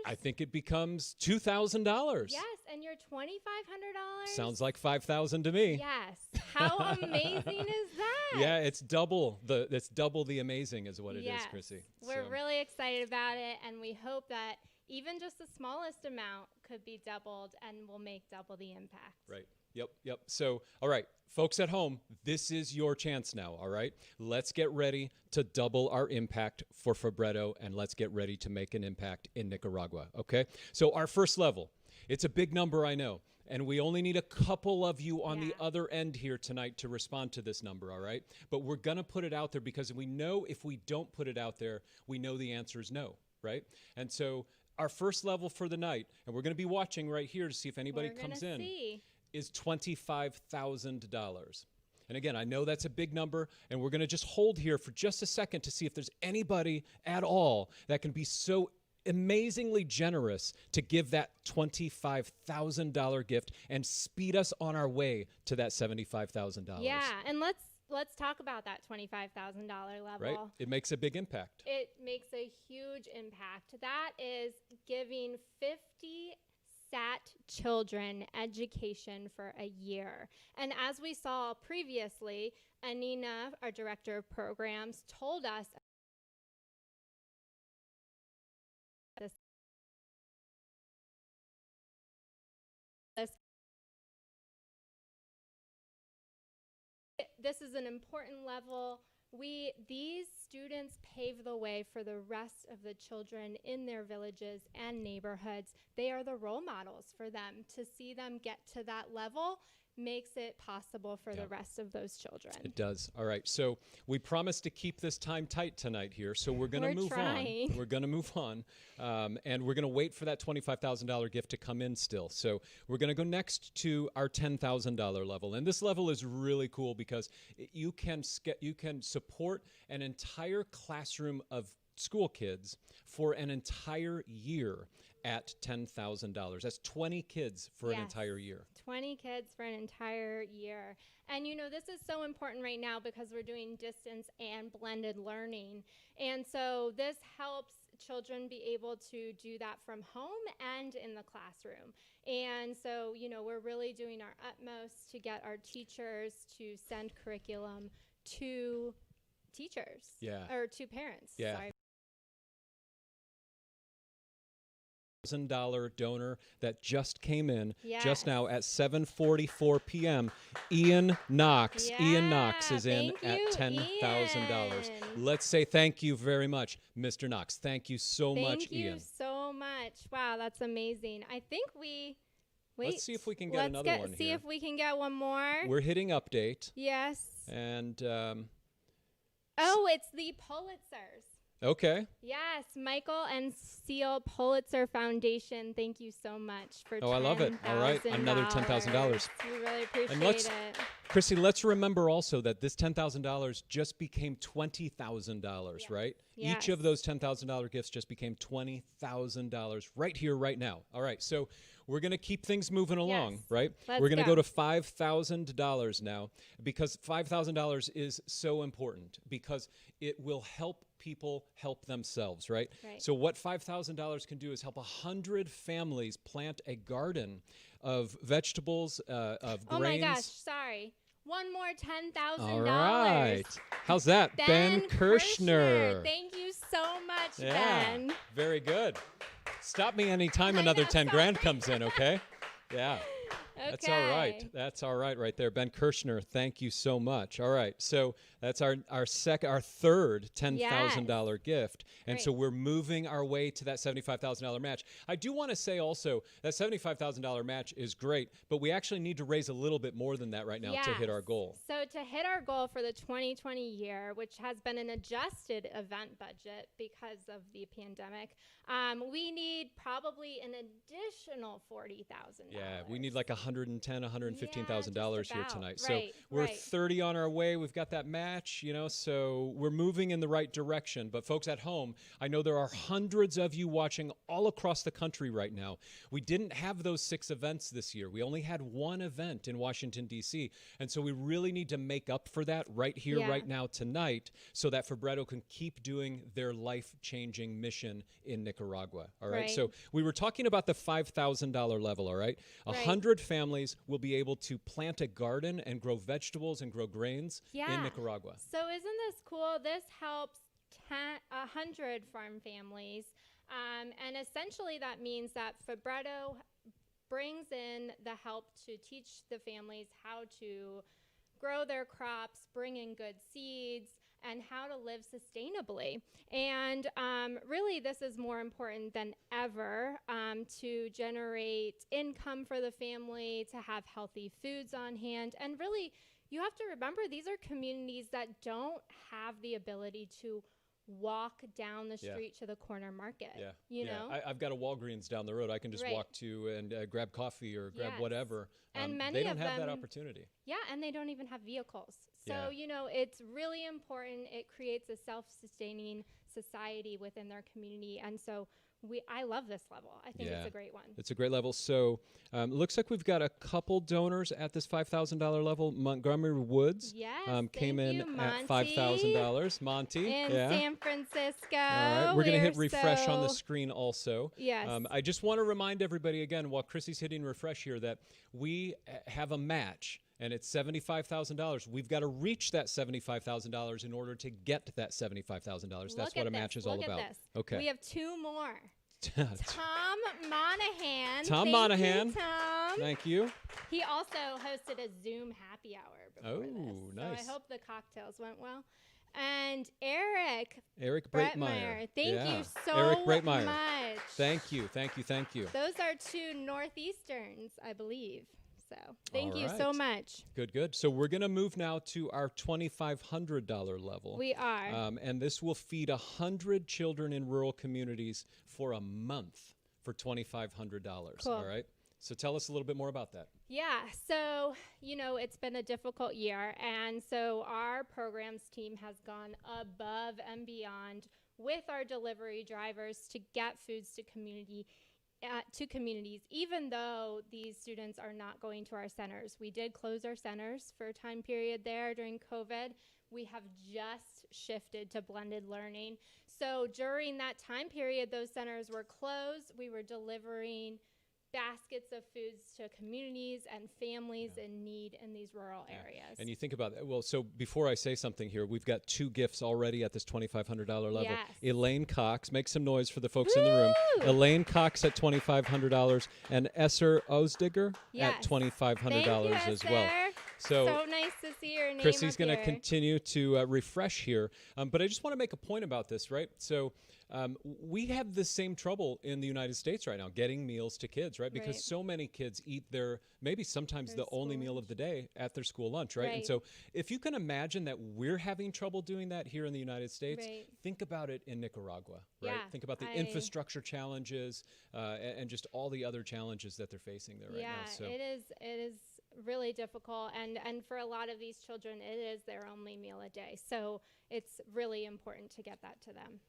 I think it becomes $2,000. Yes, and your $2,500? Sounds like $5,000 to me. Yes. How amazing is that? Yeah, it's double the amazing is what it is, Chrissy. We're really excited about it, and we hope that even just the smallest amount could be doubled and will make double the impact. Right. Yep. So, all right, folks at home, this is your chance now, all right? Let's get ready to double our impact for Fabretto, and let's get ready to make an impact in Nicaragua, okay? So our first level, it's a big number, I know, and we only need a couple of you on the other end here tonight to respond to this number, all right? But we're going to put it out there because we know if we don't put it out there, we know the answer is no, right? And so our first level for the night, and we're going to be watching right here to see if anybody comes in, is $25,000. And again, I know that's a big number, and we're going to just hold here for just a second to see if there's anybody at all that can be so amazingly generous to give that $25,000 gift and speed us on our way to that $75,000. Yeah, and let's talk about that $25,000 level. Right? It makes a big impact. It makes a huge impact. That is giving 50 SAT children education for a year. And as we saw previously, Anina, our director of programs, told us this is an important level. These students pave the way for the rest of the children in their villages and neighborhoods. They are the role models for them. To see them get to that level makes it possible for the rest of those children. It does. All right. So we promised to keep this time tight tonight here. So we're going to move on. We're going to move on. And we're going to wait for that $25,000 gift to come in still. So we're going to go next to our $10,000 level. And this level is really cool because you can support an entire classroom of school kids for an entire year at $10,000. That's 20 kids for an entire year. 20 kids for an entire year. And you know, this is so important right now because we're doing distance and blended learning. And so this helps children be able to do that from home and in the classroom. And so, you know, we're really doing our utmost to get our teachers to send curriculum to teachers. Or to parents. Sorry. $1,000 donor that just came in just now at 7:44 p.m. Ian Knox. Ian Knox is in at $10,000. Let's say thank you very much, Mr. Knox. Thank you so much, Ian. Thank you so much. Wow, that's amazing. I think let's see if we can get another one here. Let's see if we can get one more. We're hitting update. Yes. And it's the Pulitzers. Okay. Yes, Michael and Seal Pulitzer Foundation. Thank you so much for I love it. All right, another $10,000. We really appreciate it. Chrissy, let's remember also that this $10,000 just became $20,000, right? Each of those $10,000 gifts just became $20,000 right here, right now. All right, so we're going to keep things moving along, right? We're going to go to $5,000 now, because $5,000 is so important, because it will help people help themselves, right? So what $5,000 can do is help 100 families plant a garden of vegetables, of grains. Oh my gosh, sorry. One more $10,000. All right. How's that? Ben Kirshner. Thank you so much, Yeah, Ben. very good. Stop me anytime another 10 grand comes in, okay? Yeah. That's all right. That's all right right there. Ben Kirshner, thank you so much. All right. So that's our third $10,000 gift. And so we're moving our way to that $75,000 match. I do want to say also that $75,000 match is great, but we actually need to raise a little bit more than that right now to hit our goal. So to hit our goal for the 2020 year, which has been an adjusted event budget because of the pandemic, we need probably an additional $40,000. Yeah, we need like $110,000, $115,000 here tonight. So Right, we're 30 on our way. We've got that match, so we're moving in the right direction. But folks at home, I know there are hundreds of you watching all across the country right now. We didn't have those 6 events this year. We only had 1 event in Washington, D.C. And so we really need to make up for that right here, right now, tonight, so that Fabretto can keep doing their life-changing mission in Nicaragua. All right. So we were talking about the $5,000 level. All right. 100 families will be able to plant a garden and grow vegetables and grow grains in Nicaragua. So isn't this cool? This helps 100 farm families. And essentially that means that Fabretto brings in the help to teach the families how to grow their crops, bring in good seeds, and how to live sustainably. And really, this is more important than ever to generate income for the family, to have healthy foods on hand. And really, you have to remember, these are communities that don't have the ability to walk down the street to the corner market. You know? I've got a Walgreens down the road. I can just walk to and grab coffee or grab whatever. And many they don't of have them, that opportunity. Yeah, and they don't even have vehicles. So, it's really important. It creates a self-sustaining society within their community. And so I love this level. I think it's a great one. It's a great level. So it looks like we've got a couple donors at this $5,000 level. Montgomery Woods came in at $5,000. Monty. In San Francisco. All right. We're going to hit refresh on the screen also. Yes. I just want to remind everybody again, while Chrissy's hitting refresh here, that we have a match. And it's $75,000. We've got to reach that $75,000 in order to get that $75,000. That's what a match is all about. Okay. We have 2 more. Tom Monahan. Tom Monahan. You, Tom. Thank you. He also hosted a Zoom happy hour before this. Nice. So I hope the cocktails went well. And Eric Breitmeyer. Thank you so Eric Breitmeyer. much. Thank you. Those are 2 Northeasterns, I believe. So thank you so much. Good. So we're going to move now to our $2,500 level. We are. And this will feed 100 children in rural communities for a month for $2,500. Cool. All right. So tell us a little bit more about that. Yeah. So, it's been a difficult year. And so our programs team has gone above and beyond with our delivery drivers to get foods to communities, even though these students are not going to our centers. We did close our centers for a time period there during COVID. We have just shifted to blended learning. So during that time period, those centers were closed. We were delivering baskets of foods to communities and families in need in these rural areas. And you think about that. Well, so before I say something here, we've got 2 gifts already at this $2,500 level. Yes. Elaine Cox, make some noise for the folks in the room. Elaine Cox at $2,500 and Esser Osdigger at $2,500 as well. So nice to see your name. Chrissy's going to continue to refresh here. But I just want to make a point about this, right? So we have the same trouble in the United States right now, getting meals to kids, right? Because so many kids eat maybe sometimes the only meal of the day at their school lunch, right? And so if you can imagine that we're having trouble doing that here in the United States, think about it in Nicaragua, right? Yeah, think about the infrastructure challenges and just all the other challenges that they're facing there right now. So it is really difficult. And And for a lot of these children, it is their only meal a day. So it's really important to get that to them.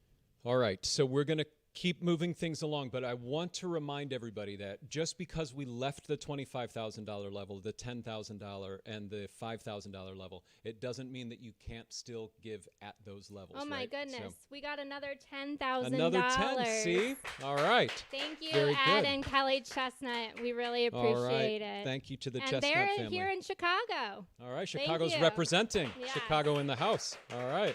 All right, so we're going to keep moving things along, but I want to remind everybody that just because we left the $25,000 level, the $10,000 and the $5,000 level, it doesn't mean that you can't still give at those levels. Oh my right? goodness, So we got another $10,000. another 10, see? All right. Thank you, Very Ed good. and Kelly Chestnut. We really appreciate All right. it. Thank you to the and Chestnut they're family. here in Chicago. All right, Thank Chicago's you. representing. Yes. Chicago in the house. All right.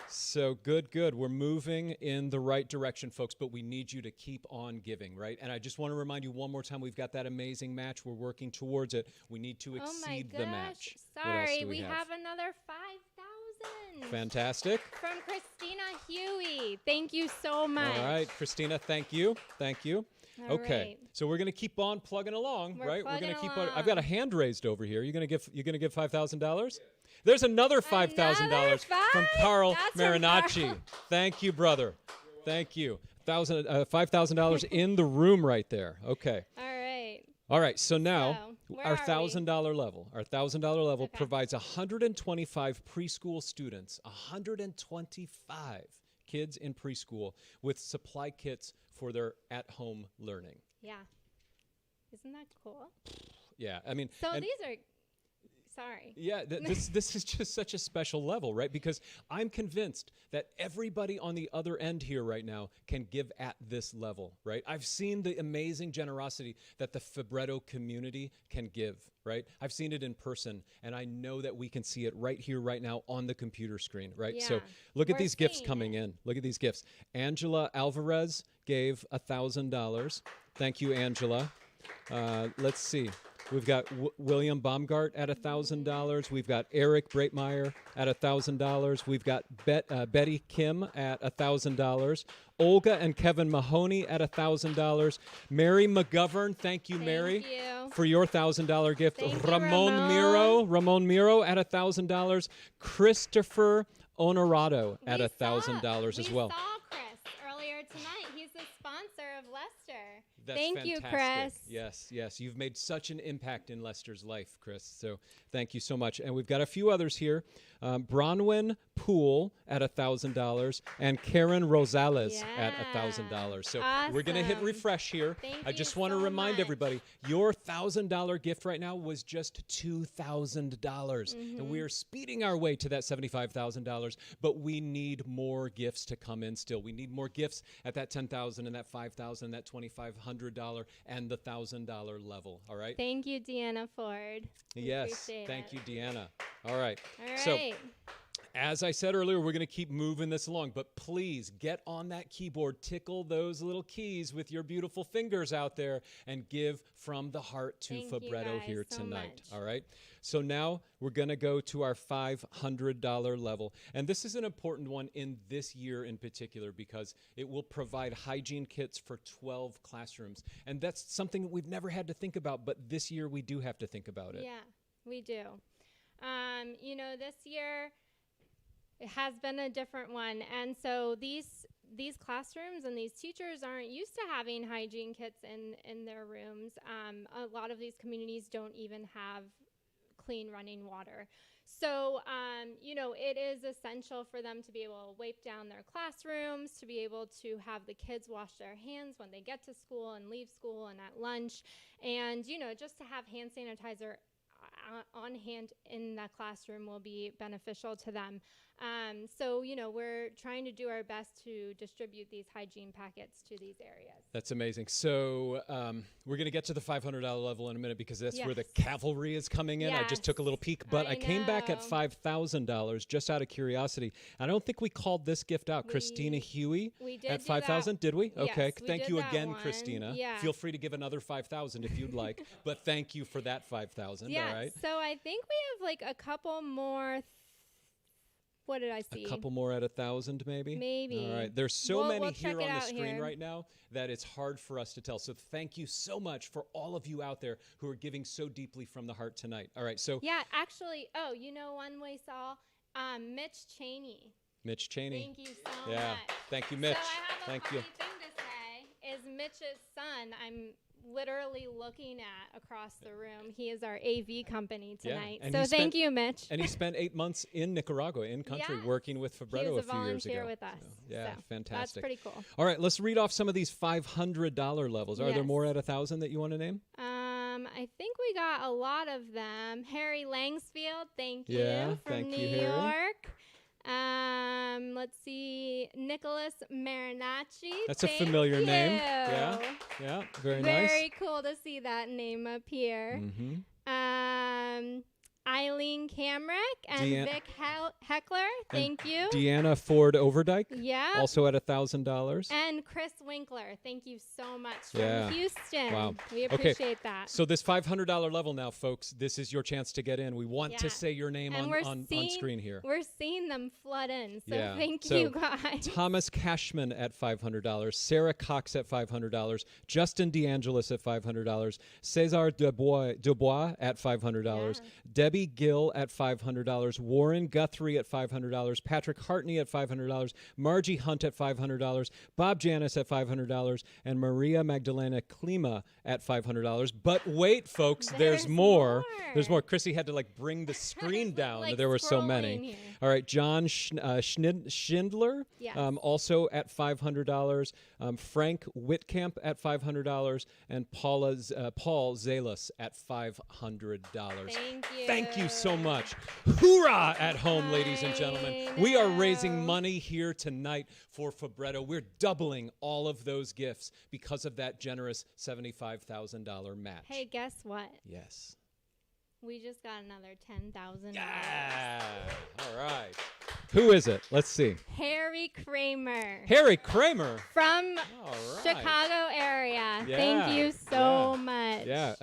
So good. We're moving in the right direction, folks, but we need you to keep on giving, right? And I just want to remind you one more time, we've got that amazing match. We're working towards it. We need to exceed the match. What else Sorry, do we have? have another 5,000. Fantastic. From Christina Huey. Thank you so much. All right, Christina, thank you. All Okay, right. so we're gonna keep on plugging along, We're right? plugging We're gonna keep on. along. I've got a hand raised over here. You gonna give $5,000? There's another $5,000 from Carl That's from Marinacci. Carl. Thank you, brother. Thank you. $5,000 in the room right there. Okay. All right. So now where our are we? $1,000 level. Our $1,000 level provides 125 preschool students. 125 kids in preschool with supply kits for their at-home learning. Yeah. Isn't that cool? Yeah. I mean, So and- these are, sorry. Yeah, this is just such a special level, right? Because I'm convinced that everybody on the other end here right now can give at this level, right? I've seen the amazing generosity that the Fabretto community can give, right? I've seen it in person, and I know that we can see it right here, right now on the computer screen, right? So Yeah, look at we're these gifts seeing coming in. Look at these gifts. Angela Alvarez gave $1,000. Thank you, Angela. Let's see. We've got William Baumgart at $1,000. We've got Eric Breitmeyer at $1,000. We've got Betty Kim at $1,000. Olga and Kevin Mahoney at $1,000. Mary McGovern, thank you, Mary, you. for your $1,000 gift. Thank you, Ramon Miro at $1,000. Christopher Honorado at $1,000 as well. We saw Chris earlier tonight. He's the sponsor of Lester. That's Thank you, Chris. Yes. You've made such an impact in Lester's life, Chris. So thank you so much. And we've got a few others here. Bronwyn Poole at $1,000 and Karen Rosales at $1,000. So we're going to hit refresh here. I just want to remind everybody, your $1,000 gift right now was just $2,000. And we are speeding our way to that $75,000, but we need more gifts to come in still. We need more gifts at that $10,000 and that $5,000, that $2,500 and the $1,000 level. All right. Thank you, Deanna Ford. We Yes. appreciate Thank it. you, Deanna. All right. All right. So, as I said earlier, we're going to keep moving this along, but please get on that keyboard, tickle those little keys with your beautiful fingers out there, and give from the heart to Thank you Fabretto guys here so tonight. much. All right. So now we're going to go to our $500 level. And this is an important one in this year in particular because it will provide hygiene kits for 12 classrooms. And that's something that we've never had to think about, but this year we do have to think about it. Yeah, we do. This year it has been a different one, and so these classrooms and these teachers aren't used to having hygiene kits in their rooms. A lot of these communities don't even have clean running water. So, it is essential for them to be able to wipe down their classrooms, to be able to have the kids wash their hands when they get to school and leave school and at lunch, and, just to have hand sanitizer on hand in that classroom will be beneficial to them. So, we're trying to do our best to distribute these hygiene packets to these areas. That's amazing. So we're going to get to the $500 level in a minute because that's where the Yes. cavalry is coming in. I just took a little peek, but I came back at $5,000 just out of curiosity. I don't think we called this gift out. Christina Huey we did at do $5,000, did we? Yes, Okay. we Thank did you that again, one. Christina. Yeah. Feel free to give another $5,000 if you'd like, but thank you for that $5,000. Yeah, All right. so I think we have like a couple more. What did I see? A couple more at 1,000, maybe? Maybe. All right. There's so We'll many check here it on the out screen here. right now that it's hard for us to tell. So thank you so much for all of you out there who are giving so deeply from the heart tonight. All right. So Yeah, actually, one we saw, Mitch Cheney. Mitch Cheney. Thank you so Yeah. much. Thank you, Mitch. So I have a Thank funny you. thing to say. Is Mitch's son? literally looking at across the room. He is our AV company tonight. And So he thank you, Mitch. And he spent 8 months in Nicaragua, in country, working with Fabretto He a was few years ago. volunteer with us. Yeah, so fantastic. That's pretty cool. All right, let's read off some of these $500 levels. Are there more at 1,000 that you want to name? I think we got a lot of them. Harry Langsfield, thank you, from thank New you, Harry. York. Let's see, Nicholas Marinacci. That's a thank familiar you. name. Yeah, very nice. Very cool to see that name up here. Eileen Camrick and Vic Heckler, thank you. Deanna Ford Overdyke, Yeah. also at $1,000. And Chris Winkler, thank you so much from Yeah. Houston. Wow. We Okay. appreciate that. So this $500 level now, folks, this is your chance to get in. We want to say your name And on screen here. We're seeing them flood in, so Yeah. thank So, you guys. Thomas Cashman at $500, Sarah Cox at $500, Justin DeAngelis at $500, Cesar Dubois at $500, Debbie Gill at $500, Warren Guthrie at $500, Patrick Hartney at $500, Margie Hunt at $500, Bob Janis at $500, and Maria Magdalena Klima at $500. But wait, folks, there's more. There's more. Chrissy had to bring the screen down. There were so many. Here. All right, John Schindler, Yes. also at $500. Frank Whitcamp at $500, and Paul Zalis at $500. Thank you. Thank you so much. Hoorah at home, ladies and gentlemen. We are raising money here tonight for Fabretto. We're doubling all of those gifts because of that generous $75,000 match. Hey, guess what? Yes. We just got another $10,000. Yeah. All right. Who is it? Let's see. Harry Kramer. Harry Kramer. From All right. Chicago area. Yeah, Thank you so much. Yeah.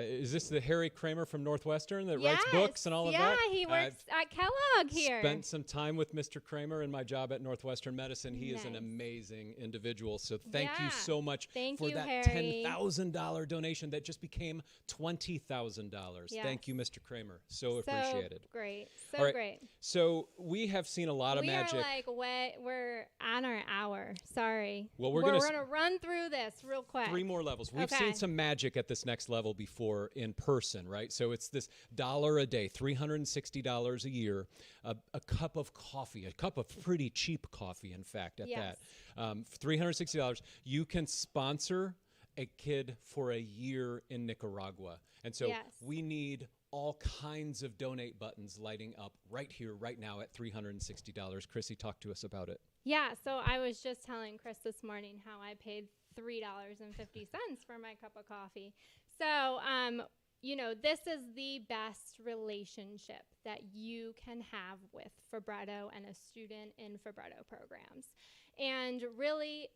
Is this the Harry Kramer from Northwestern that writes books and all of that? Yeah, he works at Kellogg here. Spent some time with Mr. Kramer in my job at Northwestern Medicine. He is an amazing individual. So thank you so much for that Harry. $10,000 donation that just became $20,000. Yes. Thank you, Mr. Kramer. So appreciated. Great. So All right, great. So we have seen a lot of magic. We're on our hour. Sorry. Well, we're gonna run through this real quick. 3 more levels. We've seen some magic at this next level before in person, right? So it's this $1 a day, $360 a year, a cup of coffee, a cup of pretty cheap coffee, in fact, at that. $360. You can sponsor a kid for a year in Nicaragua. And so we need all kinds of donate buttons lighting up right here, right now at $360. Chrissy, talk to us about it. Yeah, so I was just telling Chris this morning how I paid $3.50 for my cup of coffee. So, this is the best relationship that you can have with Fabretto and a student in Fabretto programs. And really,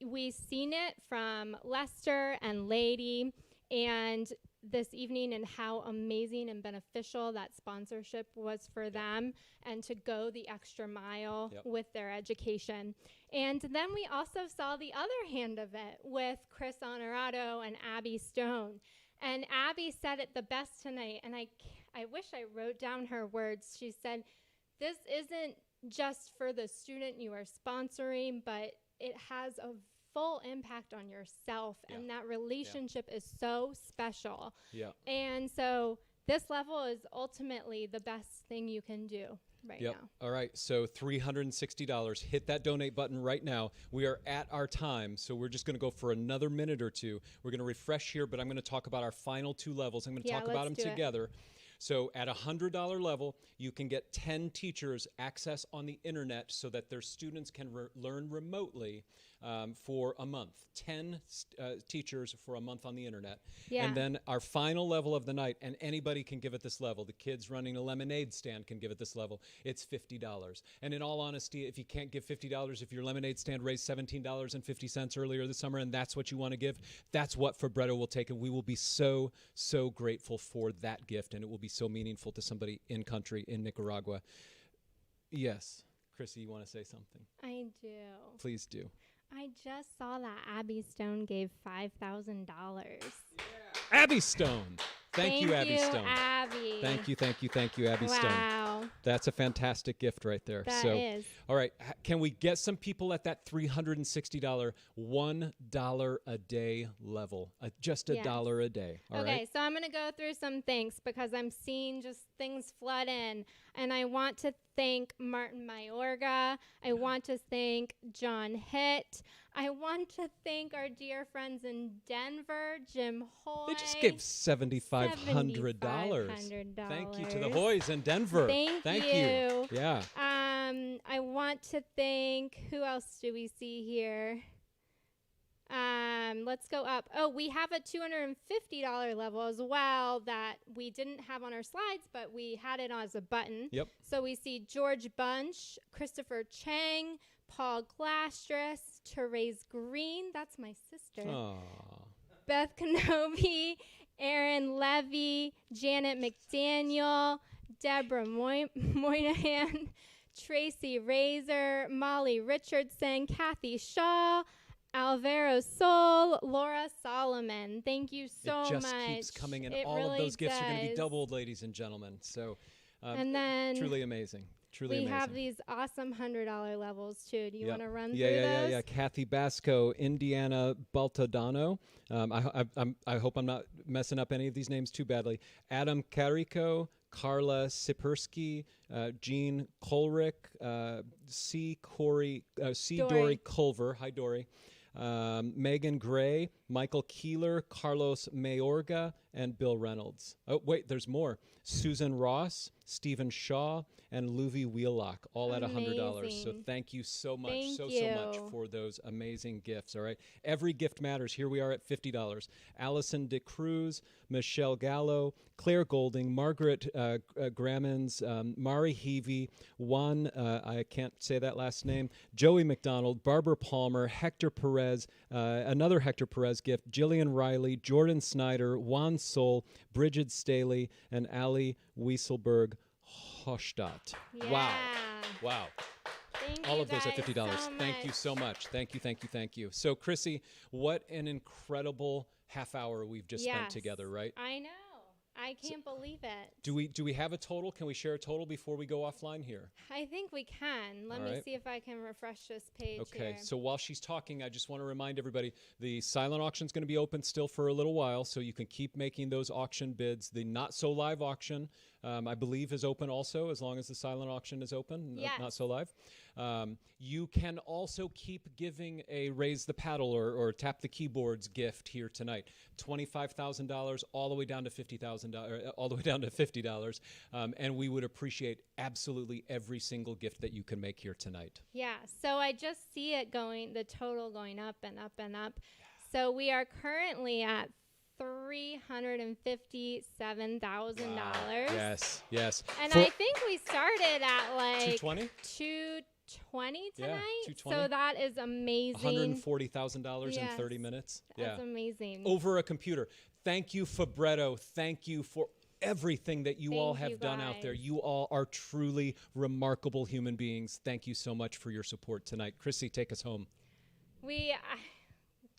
we've seen it from Lester and Lady and this evening, and how amazing and beneficial that sponsorship was for them, and to go the extra mile with their education. And then we also saw the other hand of it with Chris Honorado and Abby Stone. And Abby said it the best tonight, and I wish I wrote down her words. She said, this isn't just for the student you are sponsoring, but it has a full impact on yourself, and that relationship is so special. And so this level is ultimately the best thing you can do now. All right, so $360. Hit that donate button right now. We are at our time, so we're just going to go for another minute or two. We're going to refresh here, but I'm going to talk about our final 2 levels. I'm going to talk about them together. So at a $100 level, you can get 10 teachers access on the internet so that their students can learn remotely for a month. 10 teachers for a month on the internet. And then our final level of the night, and anybody can give it this level. The kids running a lemonade stand can give it this level. It's $50. And in all honesty, if you can't give $50, if your lemonade stand raised $17.50 earlier this summer, and that's what you want to give, that's what Fabretto will take. And we will be so, so grateful for that gift. And it will be so meaningful to somebody in country, in Nicaragua. Yes. Chrissy, you want to say something? I do. Please do. I just saw that Abby Stone gave $5,000. Abby Stone. Thank you, Abby Stone. Abby. Thank you, Abby Stone. Wow. That's a fantastic gift right there. That so, is. all right, can we get some people at that $360, $1 a day level? Just a Yes. dollar a day. All Okay, right. so I'm going to go through some thanks because I'm seeing just things flood in. And I want to thank Martin Mayorga. I want to thank John Hitt. I want to thank our dear friends in Denver, Jim Hoy. They just gave $7,500. Thank you to the Hoys in Denver. Thank you. Yeah. I want to thank, who else do we see here? Let's go up. Oh, we have a $250 level as well that we didn't have on our slides, but we had it as a button. Yep. So we see George Bunch, Christopher Chang, Paul Glastris, Therese Green. That's my sister. Aww. Beth Kenobi, Aaron Levy, Janet McDaniel, Deborah Moynihan, Tracy Razor, Molly Richardson, Kathy Shaw, Alvaro Sol, Laura Solomon. Thank you so much. It just keeps coming in. It All really of those gifts are going to be does. doubled, ladies and gentlemen. So, And then truly amazing. Truly we amazing. have these awesome $100 levels too. Do you want to run through Yeah. those? Kathy Basco, Indiana Baltodano. I hope I'm not messing up any of these names too badly. Adam Carico, Carla Sipersky, Jean Kolrick, C. Dory Culver. Hi, Dory. Megan Gray, Michael Keeler, Carlos Mayorga, and Bill Reynolds. Oh, wait, there's more. Susan Ross, Stephen Shaw, and Luvi Wheelock, all at $100. So Amazing. thank you so much, Thank so you. much for those amazing gifts, all right? Every gift matters. Here we are at $50. Allison De Cruz, Michelle Gallo, Claire Golding, Margaret Grammons, Mari Heavey, Juan, I can't say that last name, Joey McDonald, Barbara Palmer, Hector Perez, another Hector Perez gift, Jillian Riley, Jordan Snyder, Juan Sol, Bridget Staley, and Ali Wieselberg Hochstadt. Yeah. Wow. Thank All you of those at guys $50. so Thank you so much. Thank you. So, Chrissy, what an incredible half hour we've just spent Yes. together, right? I know. I can't believe it. Do we have a total? Can we share a total before we go offline here? I think we can. Let All me right. see if I can refresh this page Okay, here. so while she's talking, I just want to remind everybody the silent auction is going to be open still for a little while, so you can keep making those auction bids. The not so live auction, I believe, is open also, as long as the silent auction is open, Yes. not so live. You can also keep giving a raise the paddle or tap the keyboards gift here tonight. $25,000 all the way down to $50,000, all the way down to $50, and we would appreciate absolutely every single gift that you can make here tonight. Yeah, so I just see it going, the total going up and up and up. So we are currently at $357,000. Yes. And For- I think we started at like 220? 220 Yeah, tonight. 220. So that is amazing. $140,000 in 30 Yes. minutes. That's amazing. Over a computer. Thank you, Fabretto. Thank you for everything that you all Thank you, have done out there. guys. You all are truly remarkable human beings. Thank you so much for your support tonight. Chrissy, take us home. We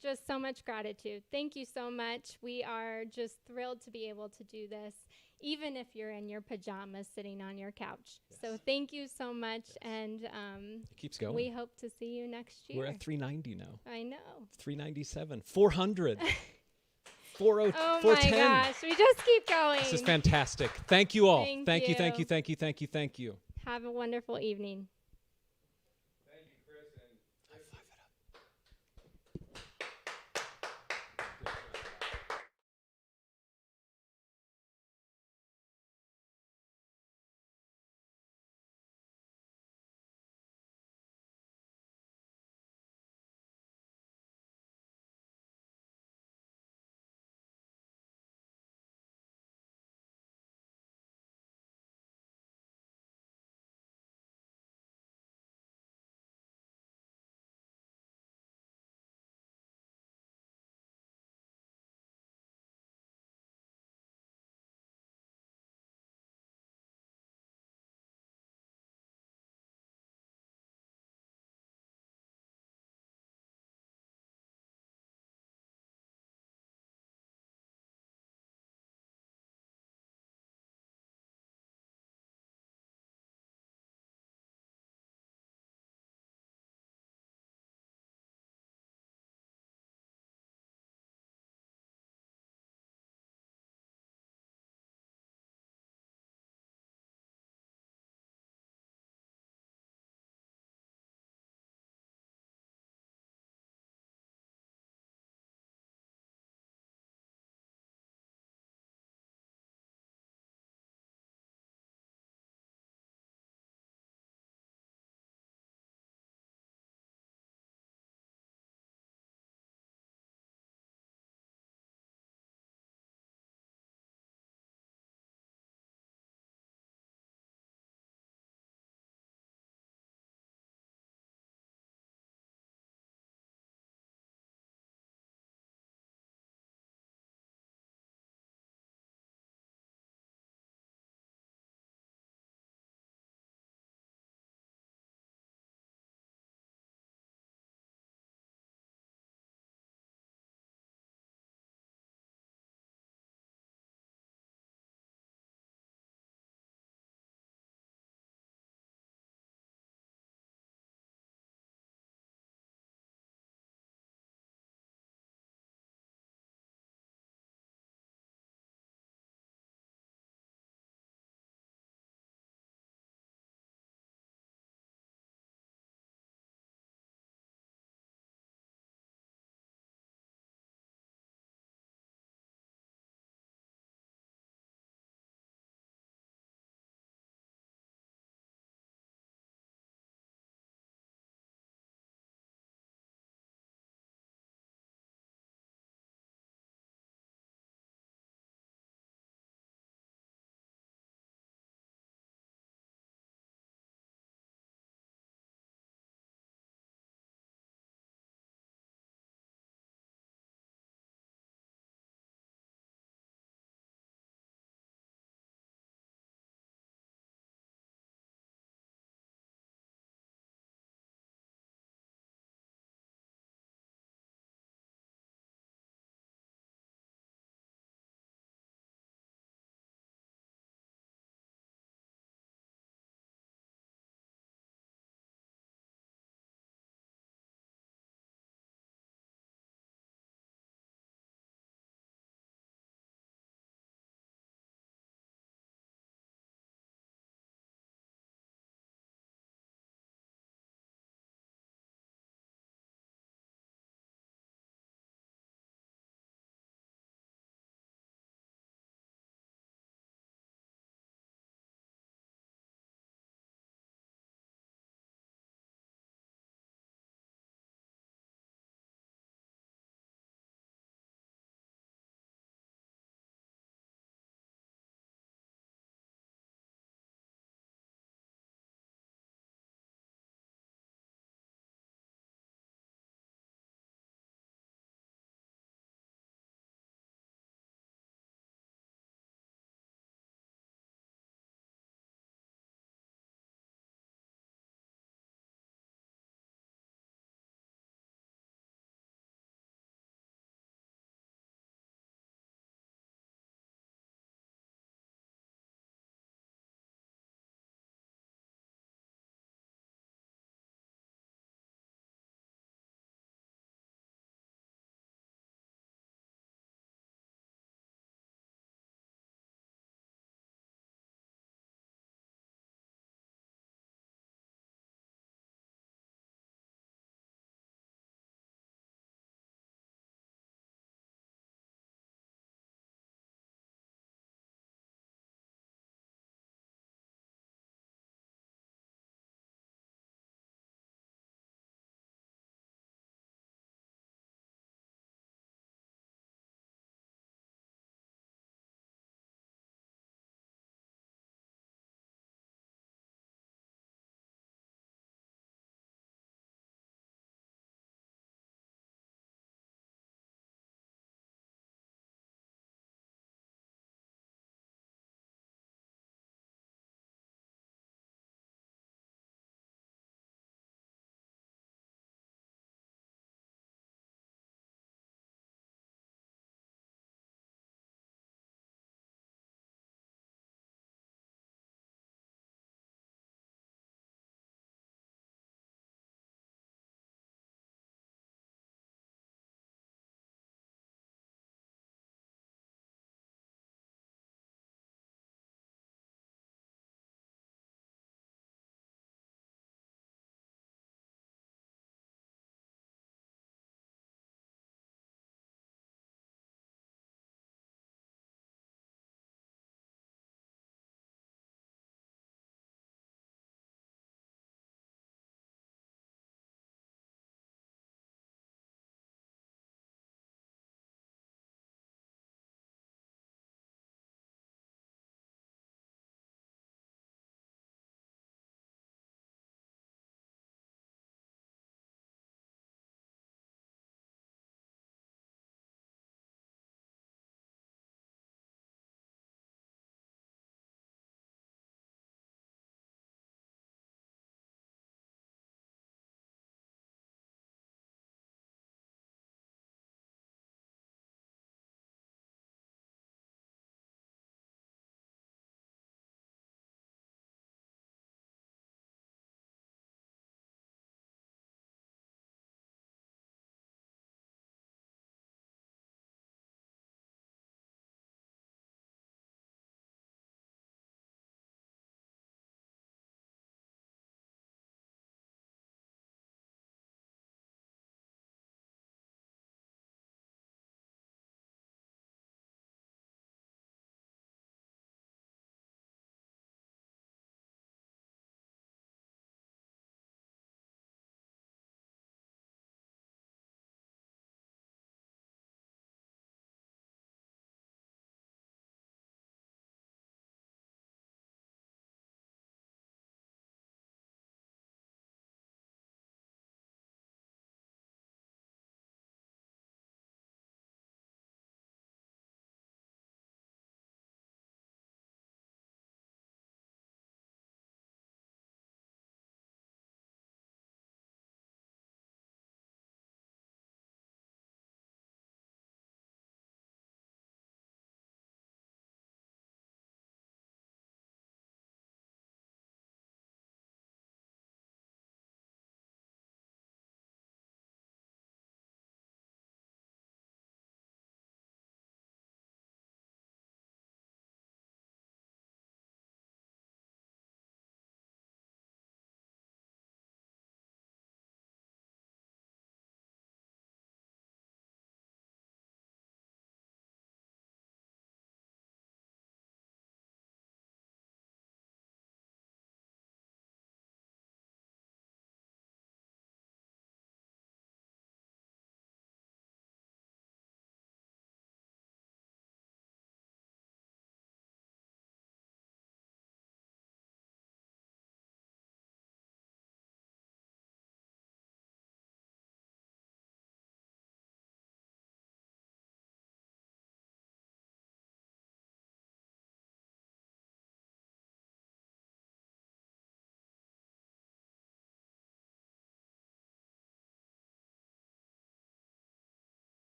just so much gratitude. Thank you so much. We are just thrilled to be able to do this, even if you're in your pajamas sitting on your couch. So thank you so much, and It keeps going. we hope to see you next year. We're at 390 now. I know. 397. 400. 40, Oh 410. my gosh, we just keep going. This is fantastic. Thank you all. Thank Thank you. you. Thank you. Have a wonderful evening.